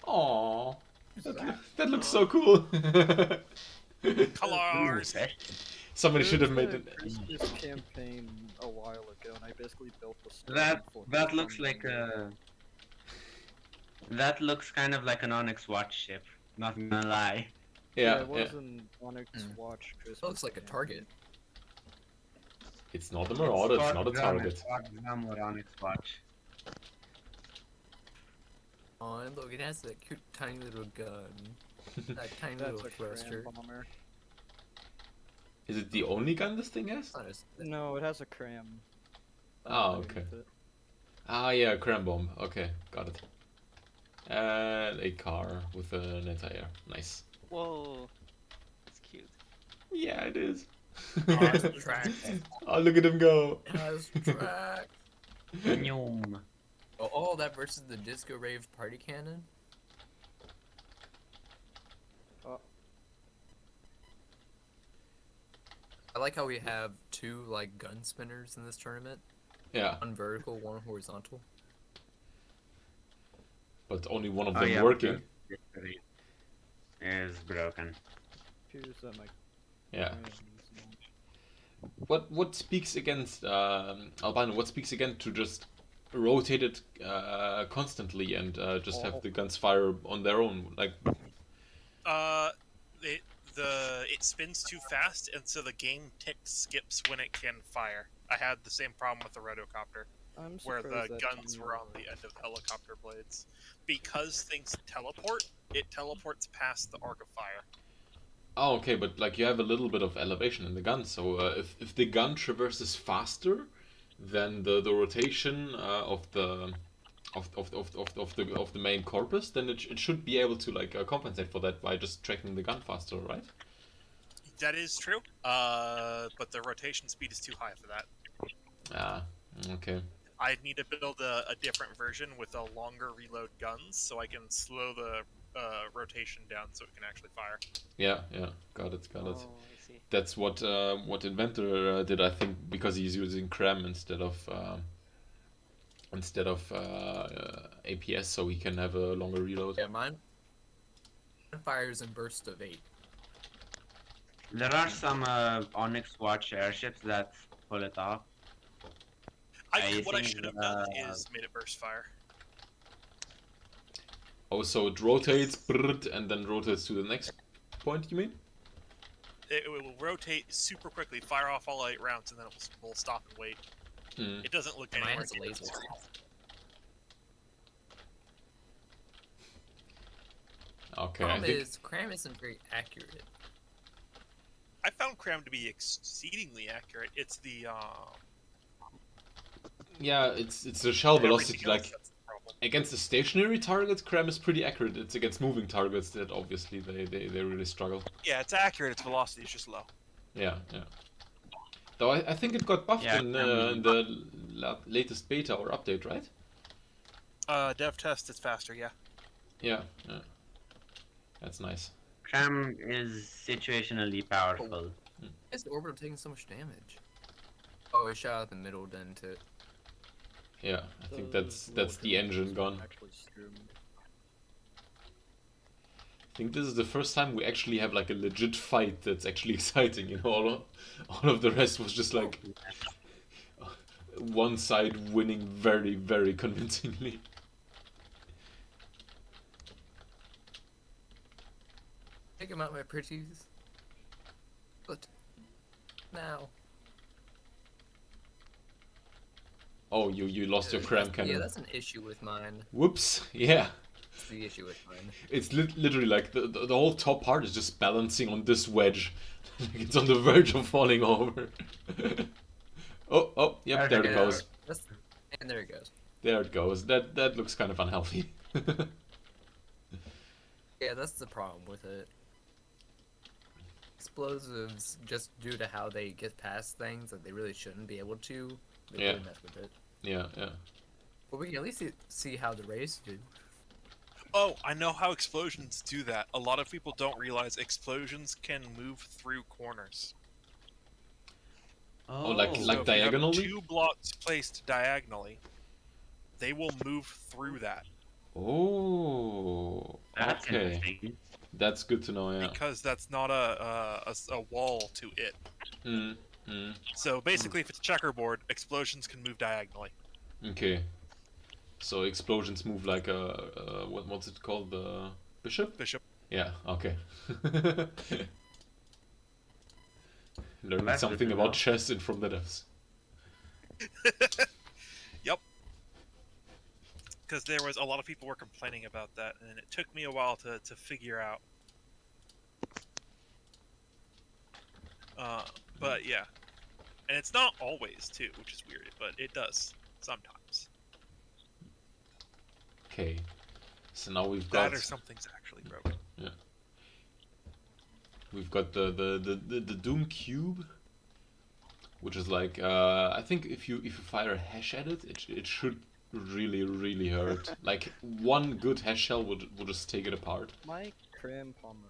Aww, that looks so cool. Colors. Somebody should have made There it. was this campaign a while ago, and I basically built the stone That fortress looks from like the- that looks kind of like an Onyx Watch ship. Not gonna lie. Yeah, it was an Onyx Watch Christmas. It looks like a game. target. It's not a marauder, it's not a target. Onyx Watch. Oh, and look, it has that cute tiny little gun. That tiny That's little a cram thruster. bomber. Is it the only gun this thing has? It's not as- No, it has a cram. Oh, underneath okay. it. Ah, yeah, cram bomb. Okay, got it. And a car with an anti-air. Nice. Whoa, that's cute. Yeah, it is. Oh, it's a track. Oh, look at him go. It has track. Nyom. Oh, that versus the Disco Rave party cannon? Oh. I like how we have two, like, gun spinners in this tournament. Yeah, One vertical, one horizontal. but only one of Oh, them yeah, working. the- is broken. Appears that my Yeah. cram is not- What speaks against Albino? What speaks against to just rotate it constantly and just have the guns fire on their own? Like, It spins too fast, and so the game tick skips when it can fire. I had the same problem with the rotocopter, I'm where the surprised that guns didn't were on the end of the helicopter blades. Because things teleport, it teleports past the arc of fire. oh, okay, but like you have a little bit of elevation in the gun, so if the gun traverses faster than the rotation of the main corpus, then it should be able to like compensate for that by just tracking the gun faster, right? That is true, but the rotation speed is too high for that. Ah, okay. I need to build a different version with a longer reload guns, so I can slow the rotation down so it can actually fire. Yeah, got it. Oh, I see. That's what Inventor did, I think, because he's using cram instead of APS, so he can have a longer reload. Yeah, mine fires in bursts of 8. There are some Onyx Watch airships that pull it off. What I think, should have done is made it burst fire. Oh, so it rotates, brrrt, and then rotates to the next point, you mean? It will rotate super quickly, fire off all 8 rounds, and then it will stop and wait. Hmm. It doesn't look Mine anywhere has a near laser. as Okay, I Problem think. is, Cram isn't very accurate. I found Cram to be exceedingly accurate. It's the Yeah, it's the shell velocity. everything else Like that's the problem. against the stationary targets, Cram is pretty accurate. It's against moving targets that obviously they really struggle. Yeah, it's accurate. Its velocity is just low. Yeah, yeah. Though I think it got buffed Yeah, in Cram- the latest beta or update, right? Dev test, it's faster. Yeah. Yeah, yeah. That's nice. Cram is situationally powerful. Why is the orbital taking so much damage? Oh, it shot out the middle, didn't it? Yeah, I think The that's little the engine is gone. Actually skirmed. I think this is the first time we actually have like a legit fight that's actually exciting. You know, all of the rest was just like one side winning very, very convincingly. Take him out, my pretties. But now. Oh, you lost your cram Yeah, cannon. that's an issue with mine. Whoops. Yeah. That's the issue with mine. It's literally like the whole top part is just balancing on this wedge. It's on the verge of falling over. Oh, yep, there it Yeah, goes. And there it goes. There it goes. That looks kind of unhealthy. Yeah, that's the problem with it. Explosives, just due to how they get past things that they really shouldn't be able to, they Yeah. really mess with it. Yeah, yeah. But we can at least see how the race do. Oh, I know how explosions do that. A lot of people don't realize explosions can move through corners. Oh, like So if you diagonally? have 2 blocks placed diagonally, they will move through that Oh, That's okay. interesting. That's good to know. Yeah. because that's not a wall to it. Mm, mm. So basically, if it's a checkerboard, explosions can move diagonally. Okay. So explosions move like a what's it called? The bishop? Bishop. Yeah. Okay. Learning That's good something to about know. chess in From the Devs. Yep. Because there was a lot of people were complaining about that, and it took me a while to figure out. But yeah, and it's not always too, which is weird, but it does sometimes. Okay. So now we've got That or something's actually broken. we've got the Doom cube, which is like I think if you fire a hash at it, it should really hurt. Like one good hash shell would just take it apart. My cram bomber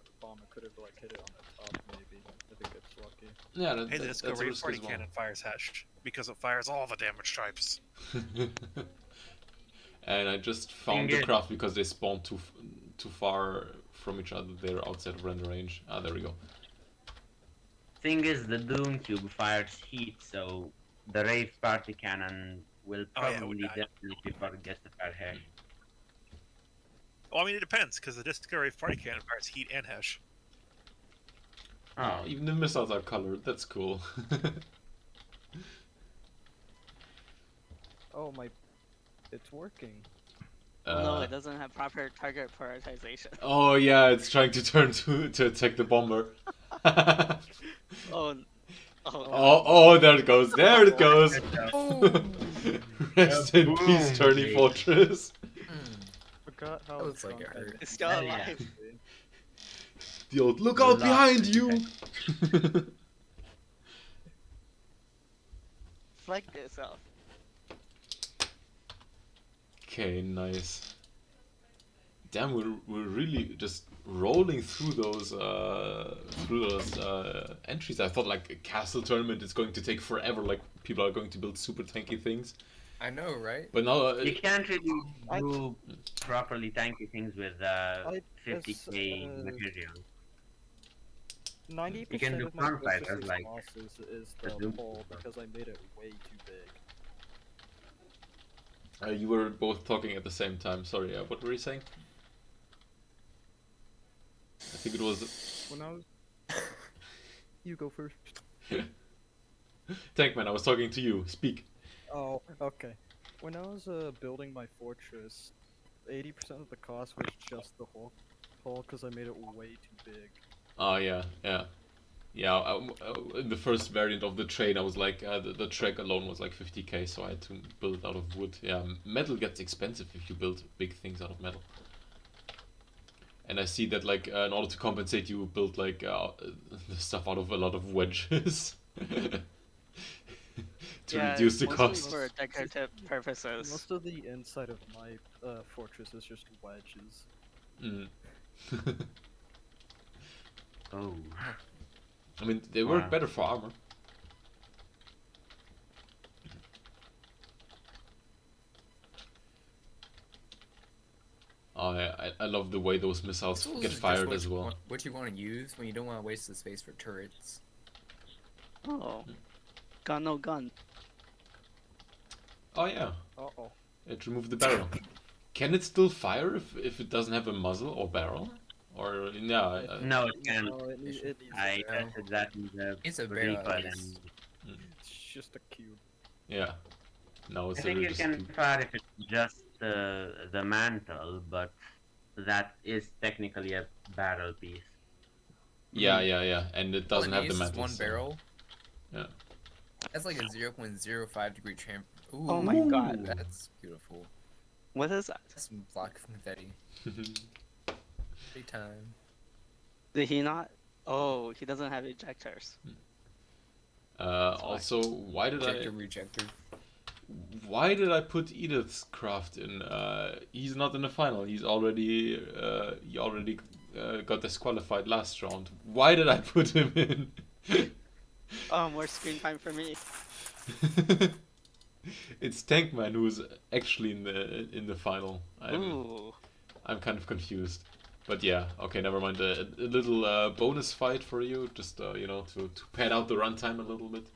could have like hit it on the top maybe if it gets lucky. Yeah, Hey, the that's a Discovery risk Party as well. Cannon fires hash because it fires all the damage types. And I just found the craft because they spawned too far from each other. They're outside of render range. Ah, there we go. Thing is, the Doom Cube fires heat, so the Rave Party Cannon will Oh, yeah, it probably would die. definitely forget to fire hash. Well, I mean, it depends because the Discovery Party Cannon fires heat and hash. Oh, Even the missiles are colored. That's cool. Oh my, it's working. No, it doesn't have proper target prioritization. Oh yeah, it's trying to turn to attack the bomber. Oh, Oh, there it goes. There it goes. Oh! Rest in peace, Boom. Turny Fortress. Forgot how That looks like strong it hurt. it's still Hell yeah. alive. The old look out behind you. Flecked itself. Okay, nice. Damn, we're really just rolling through those entries. I thought like a castle tournament is going to take forever. Like people are going to build super tanky things. I know, right? But now, you can't really do properly tanky things with 50k material. 90% You can do of my gunfighters, business like, losses is the the Doom pole stuff. because I made it way too big. you were both talking at the same time. Sorry, what were you saying? I think it was When I was... You go first. Tankman, I was talking to you. Speak. Oh, okay. When I was building my fortress, 80% of the cost was just the hull, because I made it way too big. Oh yeah, yeah. Yeah, in the first variant of the train, I was like, the track alone was like 50k, so I had to build it out of wood. Yeah, metal gets expensive if you build big things out of metal. And I see that, like, in order to compensate, you build like the stuff out of a lot of wedges to reduce the mostly cost. for decorative purposes. Most of the inside of my fortress is just wedges. Mm. Oh. I mean, they work Wow. better for armor. Oh, yeah, I love the way those missiles Tools get is just fired what as you well. want- what you want to use when you don't want to waste the space for turrets. Oh, gun no gun. Oh yeah, Uh-oh. it removed the barrel. Can it still fire if it doesn't have a muzzle or barrel? Or yeah, No, it can't. No, it needs I a barrel. tested that in the It's a barrel, recoil at and least. It's just a cube. yeah. No, I it's think literally you just can fire if it's just the mantle, but that is technically a barrel piece. yeah, and it doesn't All have it the needs is mantle. one so- barrel. Yeah. That's like a 0.05 degree champ. Ooh, Oh my god. that's beautiful. What is that? That's some black confetti. Every time. Did he not? Oh, he doesn't have ejectors. Also, why did Rejector. why did I put Edith's craft in? He's not in the final. He already got disqualified last round. Why did I put him in? Oh, more screen time for me. It's Tankman who's actually in the final. Ooh. I'm kind of confused. But yeah, okay, never mind. A little bonus fight for you, just you know, to pad out the runtime a little bit.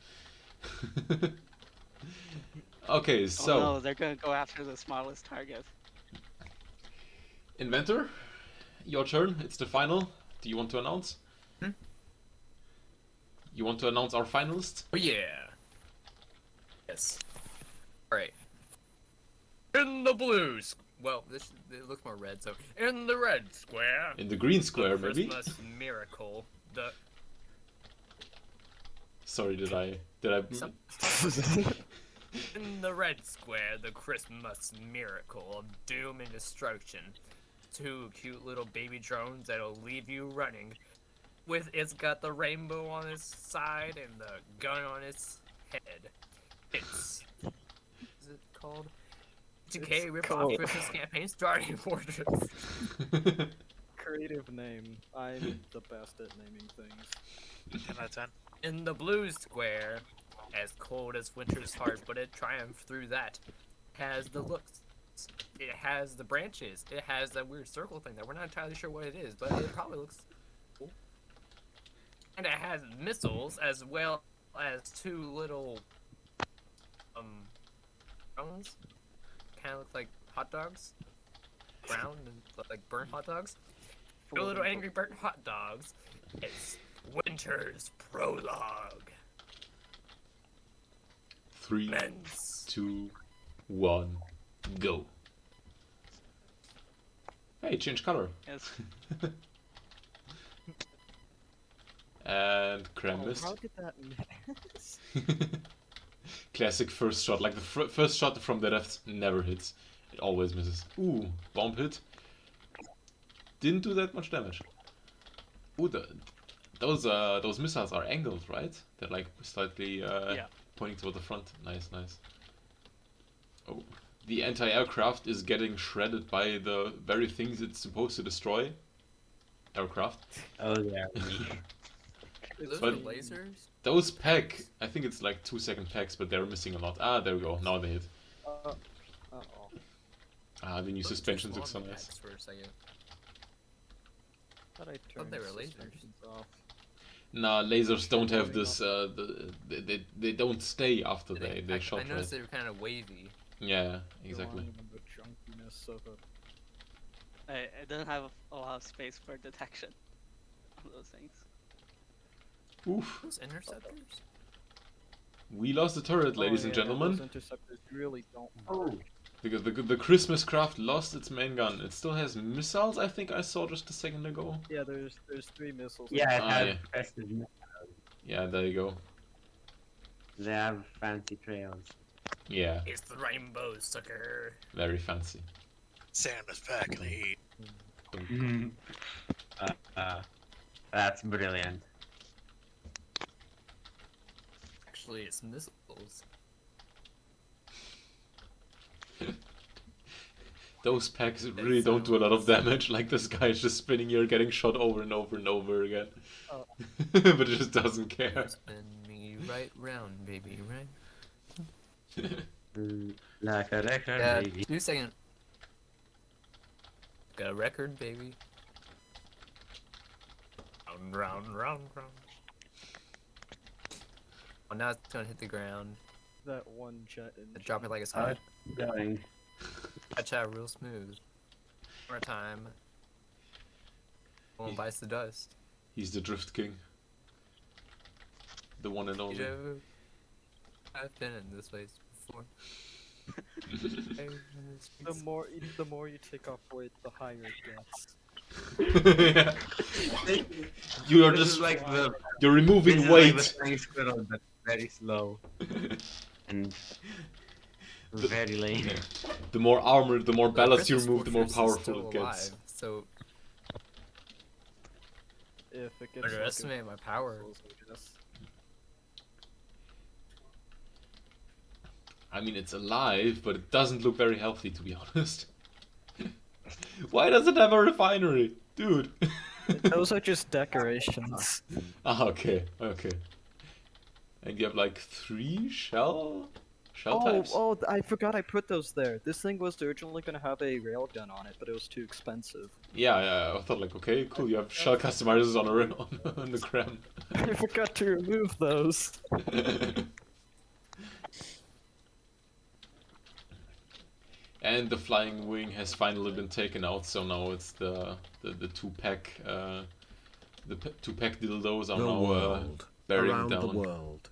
Okay, so Oh no, they're gonna go after the smallest target. Inventor, your turn. It's the final. Do you want to announce? Hmm? You want to announce our finalists? Oh yeah. Yes. Alright. In the blues. Well, it looks more red, so in the red square. In the green the square, maybe. Christmas miracle. The Sorry, did I? Some- in the red square, the Christmas miracle of doom and destruction. Two cute little baby drones that'll leave you running. It's got the rainbow on its side and the gun on its head. Is it called? 2K Rip Off Christmas Campaign Starting Fortress. Creative name. I'm the best at naming things. 10 out of 10. In the blue square, as cold as winter's heart, but it triumphed through that. Has the looks. It has the branches. It has that weird circle thing that we're not entirely sure what it is, but it probably looks cool. And it has missiles as well as two little drones. Kind of look like hot dogs, brown and like burnt hot dogs. Two little angry burnt hot dogs. It's winter's prologue. 3, Men's. 2, 1, go. Hey, change color. Yes. And Oh, Kremlist. how did that miss? Classic first shot. Like the first shot from the left never hits. It always misses. Ooh, bomb hit. Didn't do that much damage. Ooh, those missiles are angled, right? They're like slightly pointing toward the front. Nice, nice. Oh, the anti-aircraft is getting shredded by the very things it's supposed to destroy. Aircraft. Oh yeah. Those But- are lasers? Those pack, I think it's like 2-second packs, but they're missing a lot. Ah, there we go. Now they hit. Uh-oh. Ah, the new Those are suspensions small look so nice. impacts for a second. Thought I turned they were the lasers. suspensions off. Nah, lasers don't have this. They don't stay after they I shot right. noticed they were kind of wavy. Yeah, exactly. Relying on the junkiness of a... It doesn't have a lot of space for detection. on those things. Oof. Those interceptors? We lost the turret, ladies and Those gentlemen. interceptors really don't. Oh. The Christmas craft lost its main gun. It still has missiles, I think I saw just a second ago. Yeah, there's 3 missiles. Yeah, it Ah, has yeah. festive. Yeah, there you go. They have fancy trails. Yeah, It's the rainbow, sucker. very fancy. Santa's packing the heat. That's brilliant. Actually, it's missiles. Those packs really don't do a lot of damage. Like this guy is just spinning here, getting shot over and over and over again. Oh. But it just doesn't care. Spin me right round, baby, right? Like a record, Yeah, baby. 2 second. Got a record, baby. Round, round, round, round. Oh, now it's gonna hit the ground. That one jet engine. Drop it like it's How hot. it's going. Catch out real smooth. One more time. One bites the dust. He's the Drift King. The one and only. You know, I've been in this place before. The more you take off weight, the higher it gets. Yeah. You are This just is like the you're this removing is weight. like the flying squirrel, but very slow and very lame. Yeah. The more armor, the more The ballast you Christmas remove, the more fortress is powerful still it gets. alive, so If it gets underestimate my power. I guess. I mean, it's alive, but it doesn't look very healthy, to be honest. Why does it have a refinery? Dude. Those are just decorations. Ah, okay, okay. And you have like 3 shell types? I forgot I put those there. This thing was originally gonna have a railgun on it, but it was too expensive. Yeah, I thought like, okay, cool, you have shell customizers on the cram. I forgot to remove those. And the flying wing has finally been taken out, so now it's the 2-pack, the 2-pack dildos are The now world. bearing Around down. the world.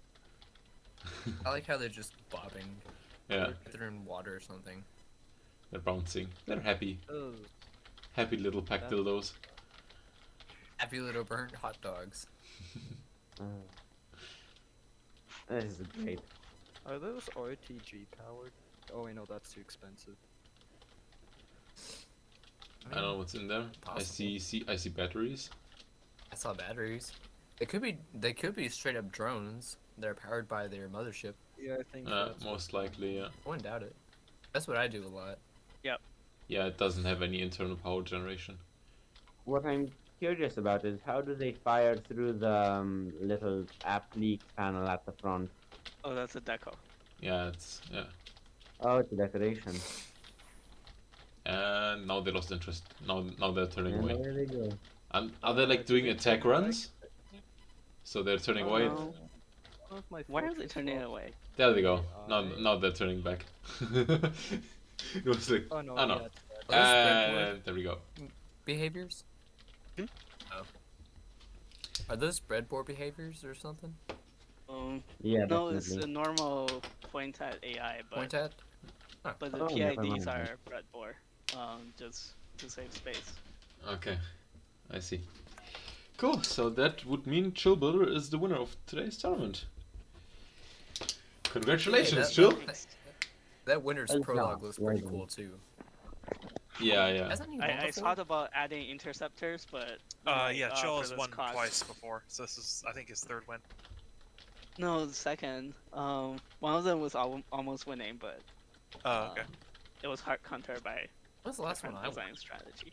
I like how they're just bobbing. Yeah, They're in water or something. they're bouncing. They're happy. Oh, Happy little pack dildos. Happy little burnt hot dogs. This is great. are those RTG powered? Oh wait, no, that's too expensive. I don't know what's in there. I see batteries. I saw batteries. They could be straight up drones that are powered by their mothership. Yeah, I think that's Most likely, yeah. I wouldn't doubt it. That's what I do a lot. Yeah, it doesn't have any internal power generation. What I'm curious about is how do they fire through the little applique panel at the front? Oh, that's a deco. Yeah. Oh, it's a decoration. And now they lost interest. Now they're turning And away. there they go. And are they like doing attack runs? So they're turning away. Oh, one of my why are they fortress turning walls. away? There they go. Now they're turning back. It was like, Oh no, oh no. yeah, it's Are those breadboard And there we go. behaviors? Oh. Are those breadboard behaviors or something? Yeah, No, it's a definitely. normal point at AI, but Point at? but the Oh, never PIDs mind. are breadboard, just to save space. Okay, I see. Cool. So that would mean Chill Builder is the winner of today's tournament. Congratulations, Chill. That winner's Thanks, prologue John. looks pretty Well cool too. Yeah. Hasn't he won I before? thought about adding interceptors, but Yeah, Chill for has this won cost- twice before, so this is, I think, his 3rd win. No, the second. One of them was almost winning, but Oh, okay. it was hard countered by What's the last one different I won? design strategy.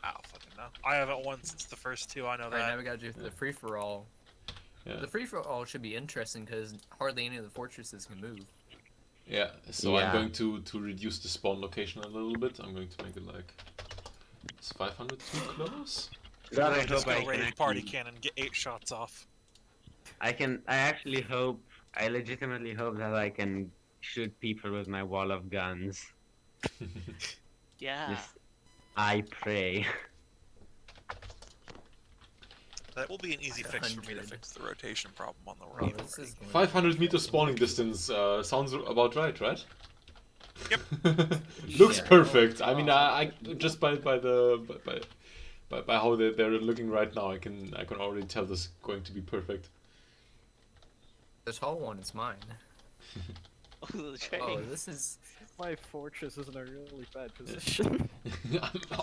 I don't fucking know. I haven't won since the first 2, I know Alright, now that. we gotta do the free for all. Yeah. The free for all should be interesting because hardly any of the fortresses can move. Yeah. So Yeah. I'm going to reduce the spawn location a little bit. I'm going to make it like, is 500 too close? God, I Just hope I go can raid party actually- cannon, get 8 shots off. I legitimately hope that I can shoot people with my wall of guns. Yeah. Just, I pray. That will be an easy fix for me to 100. fix the rotation problem on the Oh, right. this is going 500 meter spawning distance sounds about right, right? Yep. Looks Yeah. perfect. I mean, I just by how they're looking right now, I can already tell this is going to be perfect. The tall one is mine. Oh, the train. Oh, this is. My fortress is in a really bad position.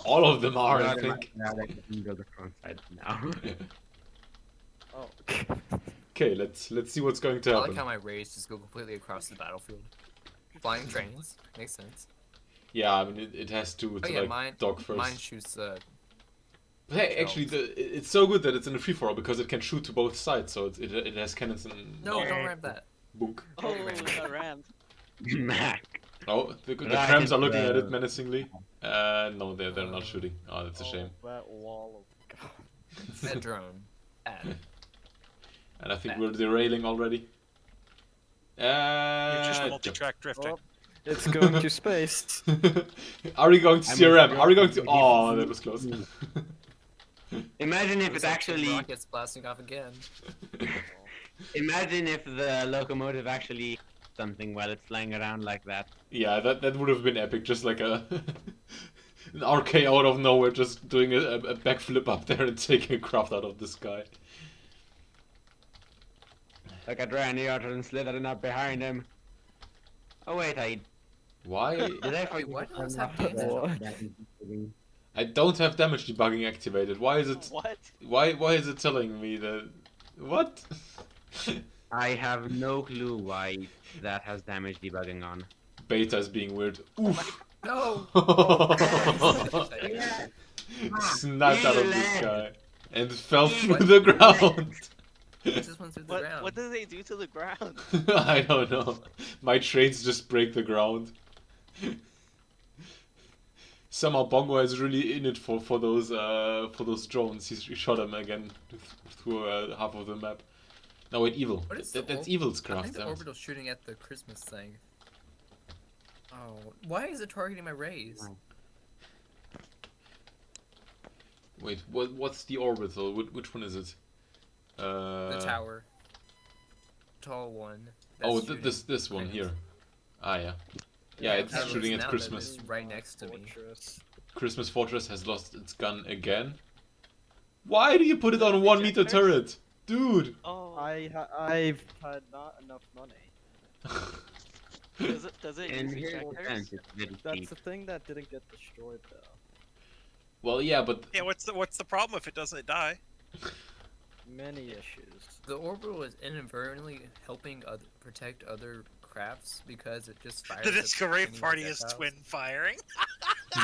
All of them are, I Not in my- think. Now that I can build the front side now. Oh. Okay, let's see what's going to I happen. like how my rays just go completely across the battlefield. Flying trains makes sense. Yeah, I mean it has to Oh yeah, like dock first. mine shoots. But hey, actually, it's so good that it's in a free for all because it can shoot to both sides, so it has cannons and No, don't ramp that. book. Oh, the ramp. Mac. Oh, the Right, trams are it's, looking at it menacingly. No, they're Oh. not shooting. Oh, that's a shame. That wall of God. That drone. Add. And I think we're derailing already. You're just Yep. multi-track drifting. Oh, it's going to space. Are we going to I'm CRM? with Are we going to? you. Oh, that was close. Imagine if Looks it like actually. some rockets blasting off again. Imagine if the locomotive actually something while it's flying around like that. Yeah, that would have been epic. Just like a an RK out of nowhere, just doing a backflip up there and taking a craft out of the sky. Like a Randy Orton slithering up behind him. Oh wait, Why? did I Wait, forget what? to What's turn off happening? the- I don't have damage debugging activated. Why is it? What? Why is it telling me that? What? I have no clue why that has damage debugging on. Beta is being weird. Oof. No! Snapped out of the Ew, sky and fell through What? the ground. It just went through the ground. What did they do to the ground? I don't know. My trains just break the ground. Somehow Bongo is really in it for those drones. He shot them again through half of the map. No wait, Evil. What is That's the Evil's I craft. think the damn it. orbital's shooting at the Christmas thing. Oh, why is it targeting my rays? Wait, what's the orbital? Which one is it? The tower. Tall one. Oh, that's shooting this one trains. here. Ah yeah. Yeah, it's That looks shooting at now that Christmas. it's right next to me. Fortress. Christmas Fortress has lost its gun again. Why do you put it on a Is it 1 meter ejectors? turret? Dude! Oh, I've had not enough money. does it And use here's the ejectors? sense, it's very That's cheap. the thing that didn't get destroyed though. Well, yeah, but Yeah, what's the problem if it doesn't die? Many issues. The orbital is inadvertently helping protect other crafts because it just fires. The at Discovery enemy Party is projectiles. twin firing.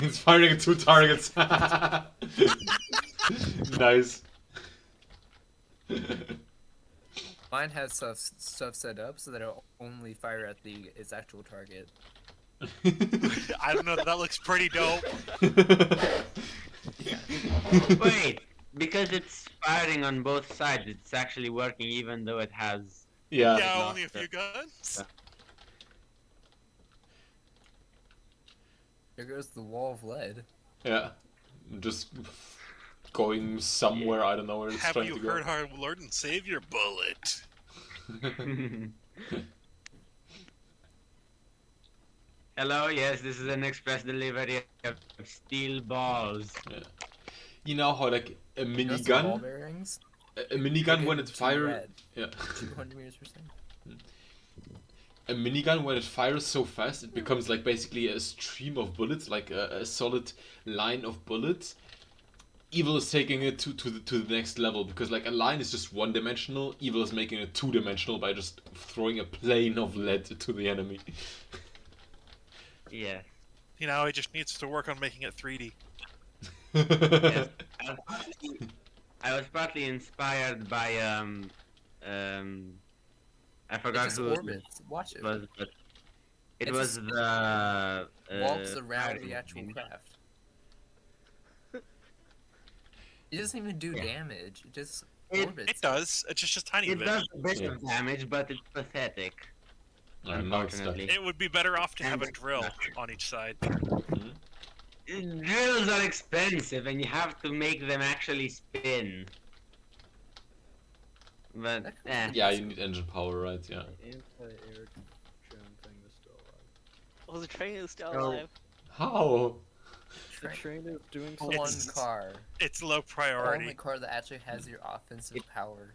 it's firing at 2 targets. Nice. Mine has stuff set up so that it'll only fire at its actual target. I don't know. That looks pretty dope. Wait, because it's firing on both sides, it's actually working even though it has. Yeah. Yeah, not only a the- few guns. There goes the wall of lead. Yeah. Just going somewhere, I don't know where it's Have trying you to go. heard our Lord and Savior bullet? Hello, yes, this is an express delivery of steel balls. You know how like a You know some ball minigun, bearings? a minigun when it Fucking fires, red. yeah, 200 meters per second. a minigun when it fires so fast, it becomes like basically a stream of bullets, like a solid line of bullets. Evil is taking it to the next level because like a line is just one dimensional. Evil is making it 2-dimensional by just throwing a plane of lead to the enemy. Yeah. You know, he just needs to work on making it 3D. Yes. I was partly inspired by I It forgot just who orbits. Watch it it. was, but it It was just the Walks around firing the actual thing. craft. It doesn't even do damage. It just It- orbits. It does. It's just a tiny It bit. does a bit Yeah. of damage, but it's pathetic. And now it's stuck. Unfortunately. It would be better off to have a And- drill on each side. Drills are expensive, and you have to make them actually spin. But eh. Yeah, you need engine power, right? Yeah. The anti-air drone thing is still alive. Oh, the train is still So- alive. How? The train is doing One something. car. It's low The priority. only car that actually has your offensive power.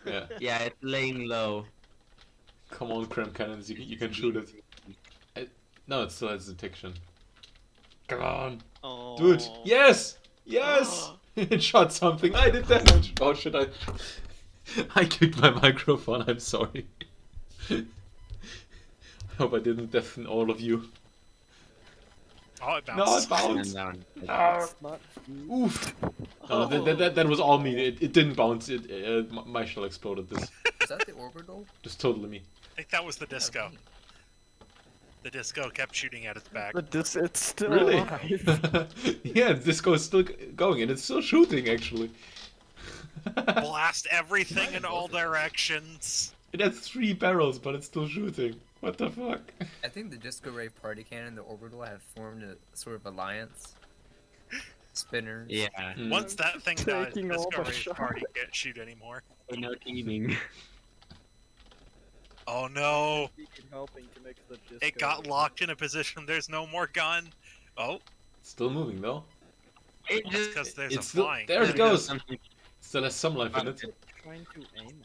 Yeah. Yeah, it's laying low. Come on, cramp cannons, you can shoot it. No, it still has detection. Come on. Oh. Do it. Yes! Yes! It shot something. I did damage. Oh shit, I kicked my microphone. I'm sorry. I hope I didn't deafen all of you. Oh, it No, bounced. it bounced. Down. It's not. Oof. No, that was all me. It didn't bounce. My shell exploded. This Is that the orbital? just totally me. I think that was the disco. neat. The disco kept shooting at its back. But it's still Really? alive. Yeah, this is still going and it's still shooting actually. Blast everything in all directions. It has 3 barrels, but it's still shooting. What the fuck? I think the Disco Ray Party Cannon and the orbital have formed a sort of alliance. Spinners. Yeah. Hmm. Once that thing dies, Taking all the Discovery's shots. party can't shoot anymore. No teaming. Oh no! Helping to make the disco. It got locked in a position. There's no more gun. Oh, Still moving though. It that's just because there's It's a still flying. there. It goes. Something- Still has some life in it. Trying to aim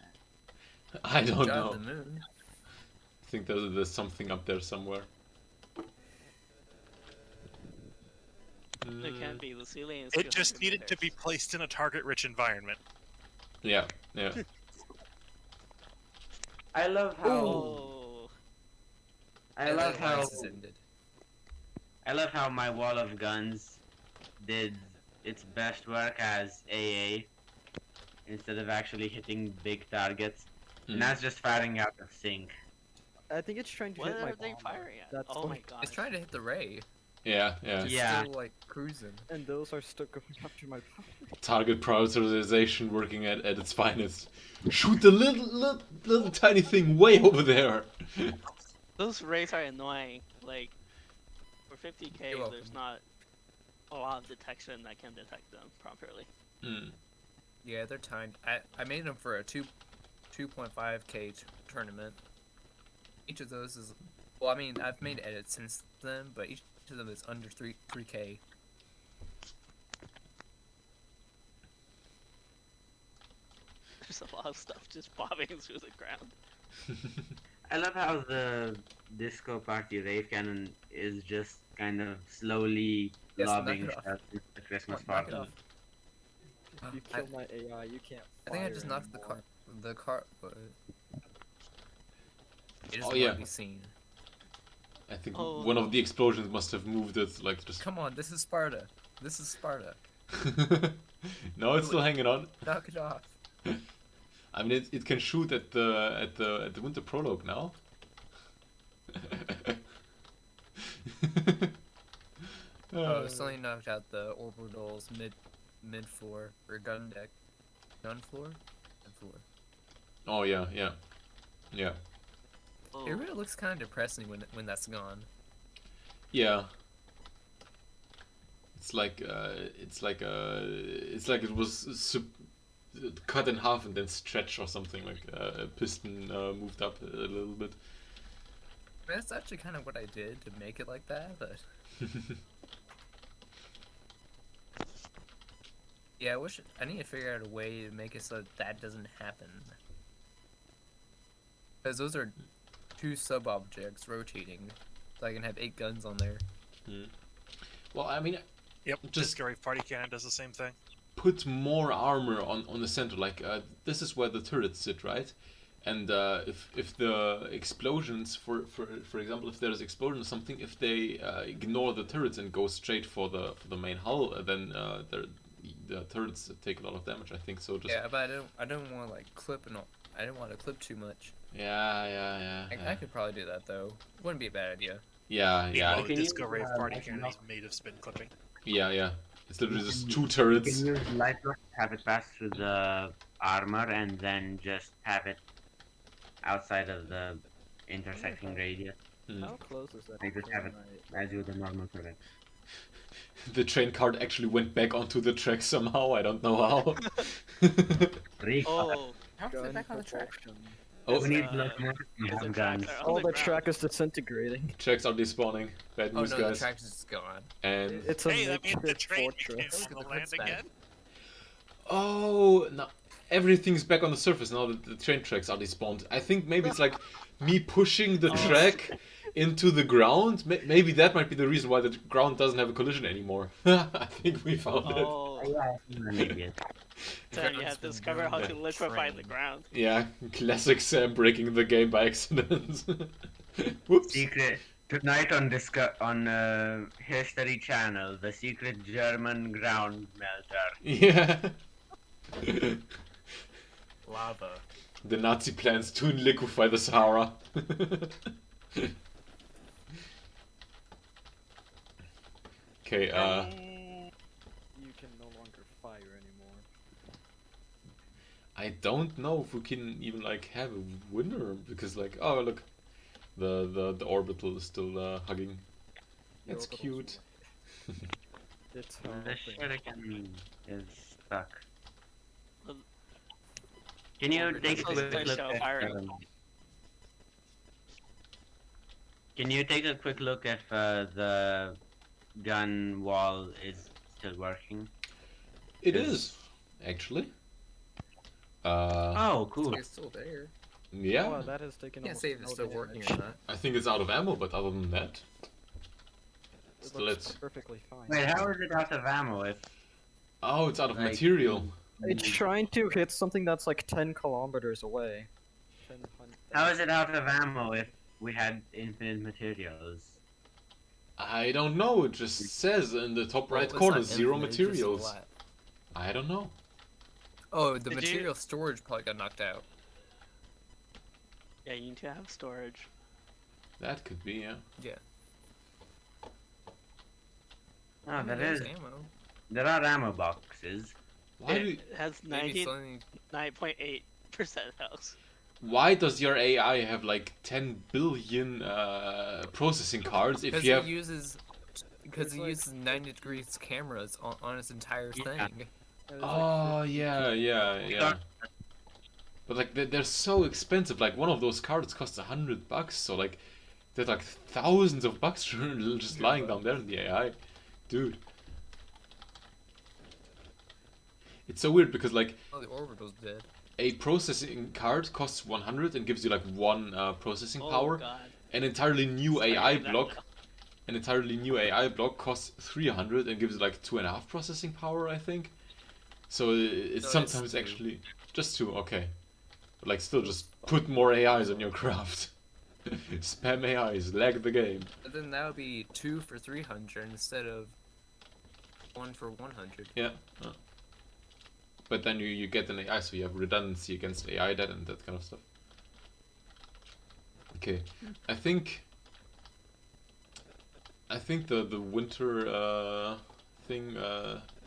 at. I don't Job know. the moon. I think there's something up there somewhere. It can be. The ceiling is. It just 200 needed to be meters. placed in a target-rich environment. Yeah, yeah. I love how Oh. I And love the how alliance is ended. I love how my wall of guns did its best work as AA instead of actually hitting big targets. Hmm. Now it's just firing out of sync. I think it's trying to What hit my are they bomber. firing at? That's Oh the- my god. It's trying to hit the ray. Yeah, yeah. It's Yeah. still like cruising. And those are still going after my bomber. Target prioritization working at its finest. Shoot the little tiny thing way over there. Those rays are annoying. Like, for 50k, You're welcome. there's not a lot of detection that can detect them properly. Hmm. Yeah, they're timed. I made them for a 2.5k tournament. Each of those is, well, I mean, I've made edits since then, but each of them is under 3k. There's a lot of stuff just bobbing through the ground. I love how the Disco Party Rave Cannon is just kind of slowly Yes, lobbing knock it off. stuff into the Christmas Knock it party. off. If you I- kill my AI, you can't. I think I fire just knocked the anymore. car. The car. It doesn't Oh, want yeah. to be seen. I think Oh. one of the explosions must have moved it, like just. Come on, this is Sparta. This is Sparta. No, it's still hanging on. Knock it off. I mean, it can shoot at the winter prologue now. Oh, something knocked out the orbital's mid floor or gun deck. Gun floor? Gun floor. Oh yeah, yeah, yeah, Oh. It really looks kind of depressing when that's gone. yeah. It's like it was cut in half and then stretched or something. Like a piston moved up a little bit. That's actually kind of what I did to make it like that, but yeah, I need to figure out a way to make it so that doesn't happen. Because those are 2 sub-objects rotating, so I can have 8 guns on there. Well, I mean, Yep, Just- Discovery Party Cannon does the same thing. put more armor on the center. Like this is where the turrets sit, right? And if the explosions, for example, if there's explosion or something, if they ignore the turrets and go straight for the main hull, then the turrets take a lot of damage. I think so. Just Yeah, but I don't want to like clip and all. I didn't want to clip too much. yeah. I could probably do that though. Wouldn't be a bad idea. Yeah. Meanwhile, the Can you, Discovery Party like, Cannon knock- is made of spin clipping. Yeah. It's literally just 2 You turrets. can use light rock, have it pass through the armor, and then just have it outside of the intersecting radius, Hmm. How close is that? I just to have it. my- as with the normal turret. The train cart actually went back onto the track somehow. I don't know how. Recall. Oh, How is it gun back on the track? propulsion. Oh, We need Uh, locomotive Because the guns. tracks are on Oh, the the ground. track is disintegrating. tracks are despawning. Bad Oh news, no, the guys. track is just gone. And It's a Hey, that means the makeshift train fortress. is Look at on the land clips back. again. oh, no, everything's back on the surface now that the train tracks are despawned. I think maybe it's like me pushing the track into the ground. Maybe that might be the reason why the ground doesn't have a collision anymore. I think we found it. Oh, Yeah, I'm an idiot. so you Ground's have to been discover ruined how by to the liquefy the train. ground. Yeah, classic Sam breaking the game by accident. Whoops. Secret tonight on History Channel, the secret German ground melter. Yeah. Lava. The Nazi plans to liquefy the Sahara. Okay, You can no longer fire anymore. I don't know if we can even like have a winner because like, oh look, the orbital is still hugging. The That's orbital's cute. It's The helping. shuriken is stuck. Well, Can you well, take a this was quick their look shell at, firing. Can you take a quick look if the gun wall is still working? It is, actually. Oh, cool. It's still there. Yeah, Oh, that has taken Can't almost say if it's no still damage. working or not. I think it's out of ammo, but other than that, It still looks it's. perfectly fine. Wait, how is it out of ammo if Oh, it's out of like, material. It's trying to hit something that's like 10 kilometers away. 10 How is it out of ammo if we had infinite materials? I don't know. It just says in the top right Well, it's corner, not zero infinite, it's just a materials. lot. I don't know. Oh, the Did you- material storage probably got knocked out. Yeah, you need to have storage. That could be, yeah. Yeah. Oh, I mean, there there's is. ammo. There are ammo boxes. Why do? It has Maybe something. 99.8% health. Why does your AI have like 10 billion processing cards if Because you it have? uses. Because it uses 90 degrees cameras on its entire Yeah. thing. There's like Oh 50 yeah, yeah. But like they're so expensive. Like one of those cards costs $100. So like there's like thousands of bucks just lying down there in the AI, dude. It's so weird because like Oh, the orbital's dead. a processing card costs 100 and gives you like one processing Oh power. god. An entirely new Sorry AI about that. block. An entirely new AI block costs 300 and gives you like 2.5 processing power, I think. So it's No, it's sometimes 2. actually just 2, okay. But like still just put more AIs on your craft. Spam AIs, lag the game. But then that would be 2 for 300 instead of 1 for 100. Yeah. But then you get an AI, so you have redundancy against AI dead and that kind of stuff. Okay, I think the winter thing,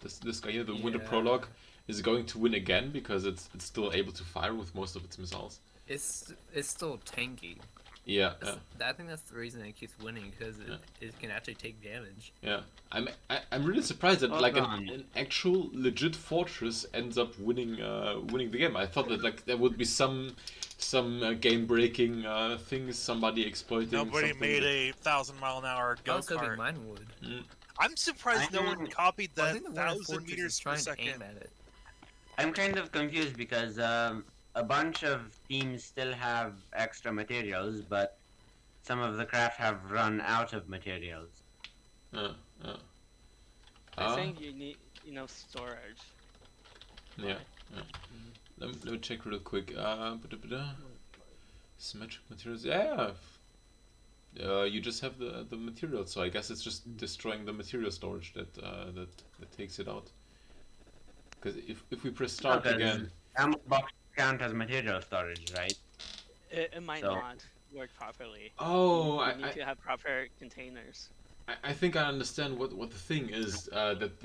this guy here, the winter Yeah. prologue, is going to win again because it's still able to fire with most of its missiles. It's still tanky. Yeah, yeah, I think that's the reason it keeps winning, because Yeah. it can actually take damage. yeah. I'm really surprised that Hold like on. an actual legit fortress ends up winning the game. I thought that like there would be some game breaking things, somebody exploiting. Nobody something made that- a 1,000-mile-an-hour I go was hoping kart. mine would. I'm surprised no one copied Well, I that think the Winter 1,000 Fortress meters is per trying to second. aim at it. I'm kind of confused because a bunch of teams still have extra materials, but some of the craft have run out of materials. Yeah. I think you need enough storage. Yeah. Let me check real quick. Symmetric materials. Yeah. You just have the material, so I guess it's just destroying the material storage that takes it out. Because if we press start Because again, ammo box count as material storage, right? It might So- not work properly. oh, You need to have proper containers. I think I understand what the thing is. That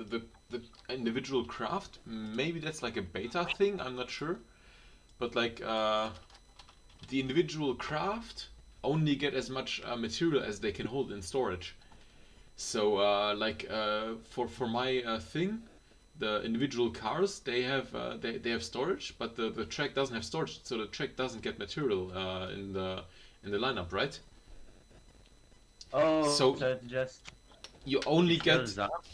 the individual craft, maybe that's like a beta thing. I'm not sure, but like the individual craft only get as much material as they can hold in storage. So like for my thing, the individual cars, they have storage, but the track doesn't have storage, so the track doesn't get material in the lineup, right? Oh, So- so it just You only get fills up.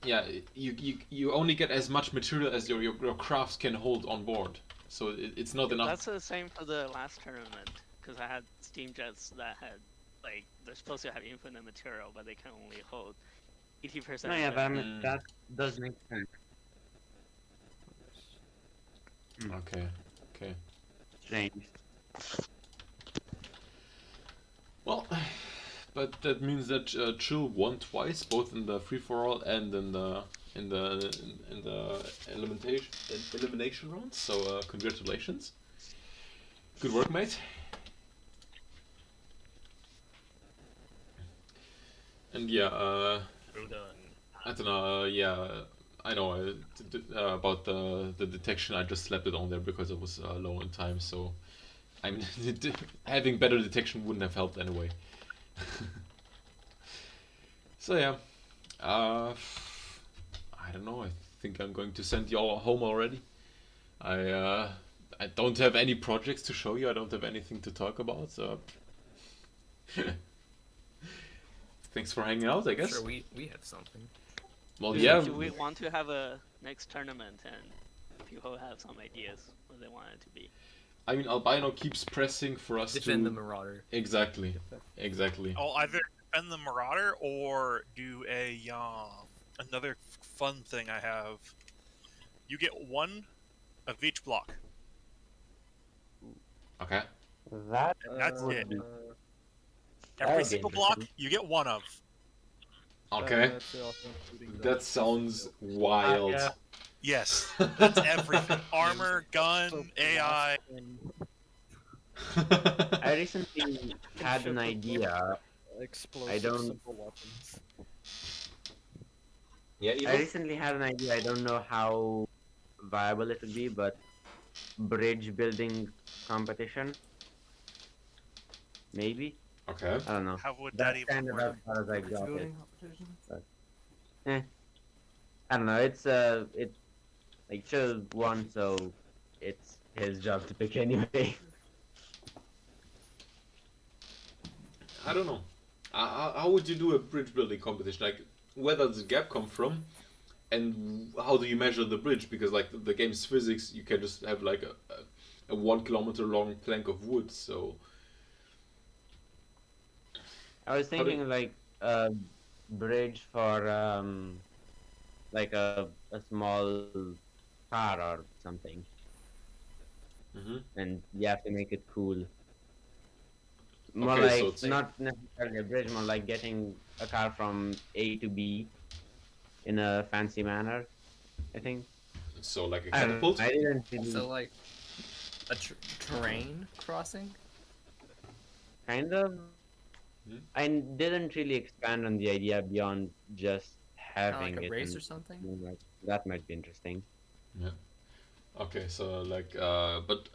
yeah, you only get as much material as your crafts can hold on board. So it's not enough. That's the same for the last tournament, because I had steam jets that had, like, they're supposed to have infinite material, but they can only hold 80%. No, yeah, of but I it. mean, that does make sense. Okay. Strange. Well, but that means that Chill won twice, both in the free for all and in the elimination rounds. So congratulations. Good work, mate. And yeah, Well done. I don't know. Yeah, I know about the detection. I just slapped it on there because it was low in time. So, I mean, having better detection wouldn't have helped anyway. So yeah, I don't know. I think I'm going to send y'all home already. I don't have any projects to show you. I don't have anything to talk about. So. Thanks for hanging out, I guess. Sure, we have something. Well, yeah. Do we want to have a next tournament and people have some ideas what they want it to be? I mean, Albino keeps pressing for us Defend to... the Marauder. Exactly. I'll either defend the Marauder or do another fun thing I have. You get one of each block. Okay. That That's Uh, it. that Every would be single block, interesting. you get one of. Okay. That's also including the- That sounds wild. yeah. Yes, that's everything. Armor, gun, So AI. and I recently had an idea. explosive don't- simple weapons. Yeah, I recently had an idea. I don't know how viable it would be, but bridge building competition. Maybe. Okay. I don't know. How would that That's even kind of work? as far as I got it. Building competition? I don't know. It's like Chill won, so it's his job to pick anyway. I don't know. How would you do a bridge building competition? Like, where does the gap come from? And how do you measure the bridge? Because, like, the game's physics, you can just have, like, a 1 kilometer long plank of wood, so... I was How do thinking like a bridge for like a small car or something, Mm-hmm. and you have to make it cool. More Okay, so like it's- not necessarily a bridge, more like getting a car from A to B in a fancy manner. I think. So, like a I don't catapult? know, I didn't really So like a terrain crossing? kind of. Hmm? I didn't really expand on the idea beyond just having Like a it. race and or something? being like, that might be interesting. Okay, so like, but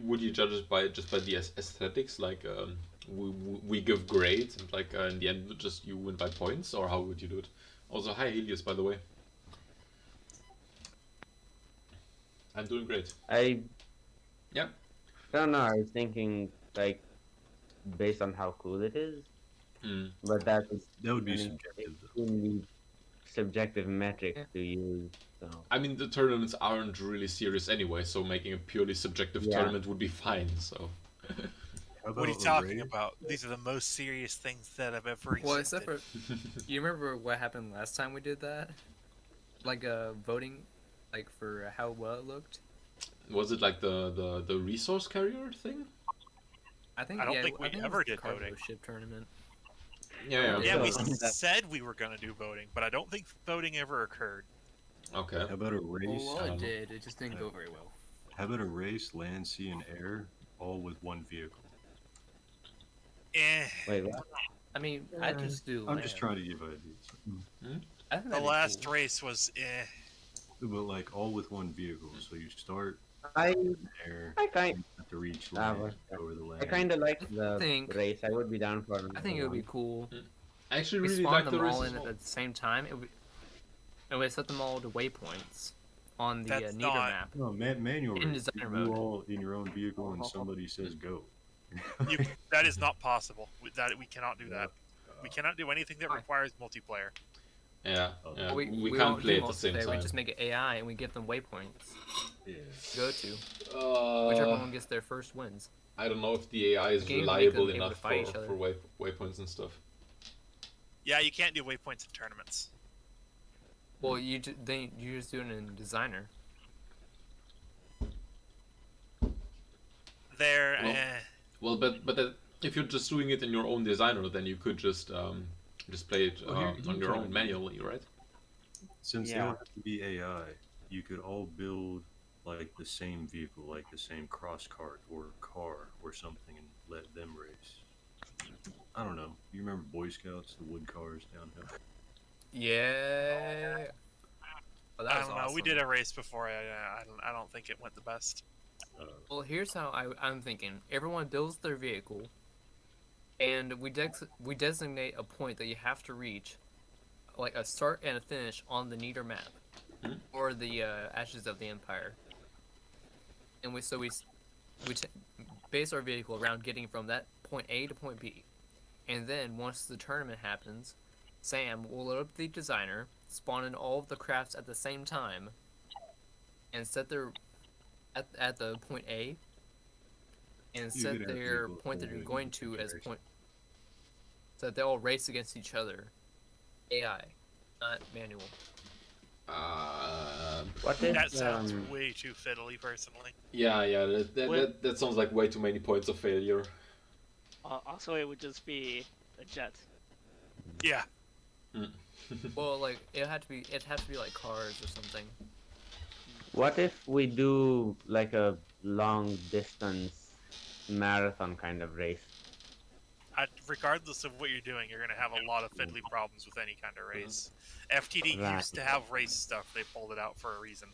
would you judge it by just by the aesthetics? Like, we give grades, and like in the end, just you win by points, or how would you do it? Also, hi Helios, by the way. I'm doing great. I Yeah. don't know. I was thinking like based on how cool it is, Hmm. but that is That would be an subjective. extremely subjective metric Yeah. to use. So I mean, the tournaments aren't really serious anyway, so making a purely subjective Yeah. tournament would be fine. So. How What are you about a talking raid? about? These are the most serious things that I've ever Well, except accepted. for you remember what happened last time we did that? Like voting, like for how well it looked. Was it like the resource carrier thing? I think I don't yeah, think we I think it ever was the did cargo voting. ship tournament. Yeah. Yeah, we So- said we were gonna do voting, but I don't think voting ever occurred. Okay. How about a race? Well, I it don't know. did. It just didn't go very well. How about a race, land, sea, and air, all with one vehicle? wait, what? I mean, I just do. I'm just land. trying to give ideas. I think The that'd be last cool. race was But like all with one vehicle, so you start I in air, I kind you have to reach Ah, land, well, over the land. I kind of like the think- race. I would be down for. I think it would be another cool. I actually We really spawn like the them race all as in well. at the same time. It would. and we set them all to waypoints on the That's Neater not- map. No, manual In race. designer You mode. all in your own vehicle and somebody says go. That is not possible. We cannot do that. We cannot do anything that Why? requires multiplayer. Yeah, Oh, yeah. We We don't can't play do at the same multiplayer, time. We just make it AI and we give them waypoints Yeah. to go to. Whichever one gets there first wins. I don't know if the AI is Can you make reliable them able enough to fight each for other? waypoints and stuff. Yeah, you can't do waypoints in tournaments. Well, you just do it in designer. There, Well, Well, but if you're just doing it in your own designer, then you could just play it Well, here on you your can. own manually, right? Since they Yeah. don't have to be AI, you could all build like the same vehicle, like the same cross cart or car or something, and let them race. I don't know. You remember Boy Scouts, the wood cars downhill? Yeah. Oh, that I was don't know. awesome. We did a race before. I don't think it went the best. Well, here's how I'm thinking. Everyone builds their vehicle, and we designate a point that you have to reach, like a start and a finish on the Neater map, or the Ashes of the Empire. And we base our vehicle around getting from that point A to point B, and then once the tournament happens, Sam will load up the designer, spawn in all of the crafts at the same time, and set their at the point A, and You set could have their people point that you're forward going and to as race. point, so that they all race against each other. AI, not manual. What if That sounds way too fiddly, personally. Yeah, that sounds like way too many points of failure. Also, it would just be a jet. Yeah. Well, like it'd have to be like cars or something. what if we do like a long distance marathon kind of race? Regardless of what you're doing, you're going to have a lot of fiddly problems with any kind of race. FTD Right. used to have race stuff. They pulled it out for a reason.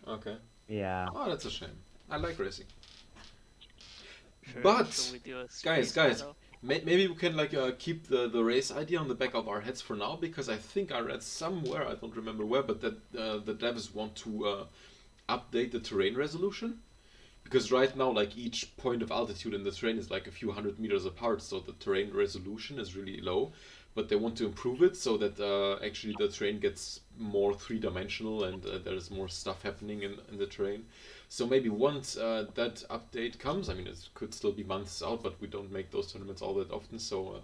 Okay. Yeah. Oh, that's a shame. I like racing. Sure. But, Should we do a guys, space battle? maybe we can like keep the race idea on the back of our heads for now, because I think I read somewhere, I don't remember where, but that the devs want to update the terrain resolution. Because right now, like, each point of altitude in the terrain is like a few hundred meters apart, so the terrain resolution is really low. But they want to improve it so that actually the terrain gets more three-dimensional and there's more stuff happening in the terrain. So maybe once that update comes, I mean, it could still be months out, but we don't make those tournaments all that often, so...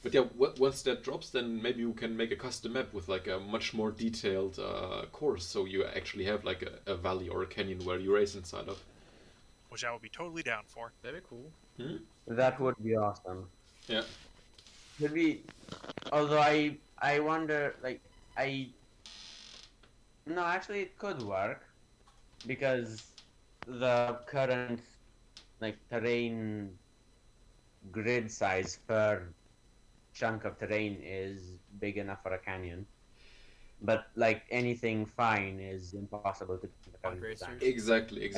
but yeah, once that drops, then maybe you can make a custom map with like a much more detailed course, so you actually have like a valley or a canyon where you race inside of. Which I would be totally down for. That'd be cool. That would be awesome. Yeah. Could we? Although I wonder, like no, actually it could work because the current like terrain grid size per chunk of terrain is big enough for a canyon. But like anything fine is impossible to do in the current design. Exactly.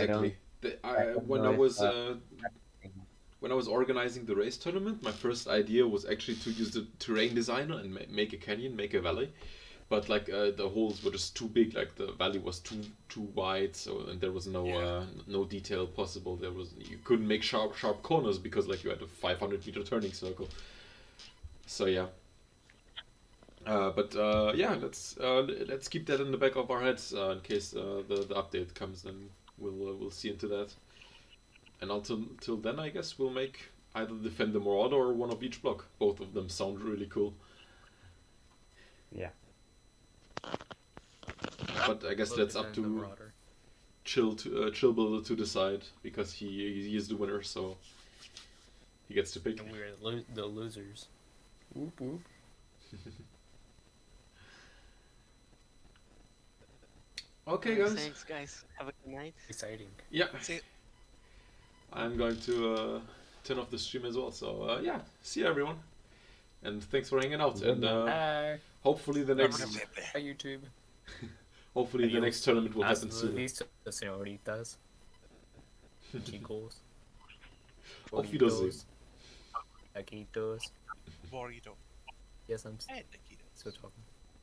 When I was organizing the race tournament, my first idea was actually to use the terrain designer and make a canyon, make a valley. But like the holes were just too big, like the valley was too wide, so and there was no detail possible. You couldn't make sharp corners because like you had a 500-meter turning circle. So yeah. Let's keep that in the back of our heads in case the update comes. Then we'll see into that. And until then, I guess we'll make either Defend the Marauder or one of each block. Both of them sound really cool. Yeah. But I guess that's up to Chill Builder to decide, because he is the winner, so he gets to pick. And we're the losers. Whoop whoop. Okay, guys. Thanks, guys. Have a good night. Exciting. Yeah. See- I'm going to turn off the stream as well. So yeah, see you everyone, and thanks for hanging out. And Bye. hopefully the next Bye, YouTube. hopefully the next tournament will happen soon. Listo, señoritas. Chicos. Auf Wiedersehen. Taquitos. Burrito. Yes, I'm And taquitos. still talking.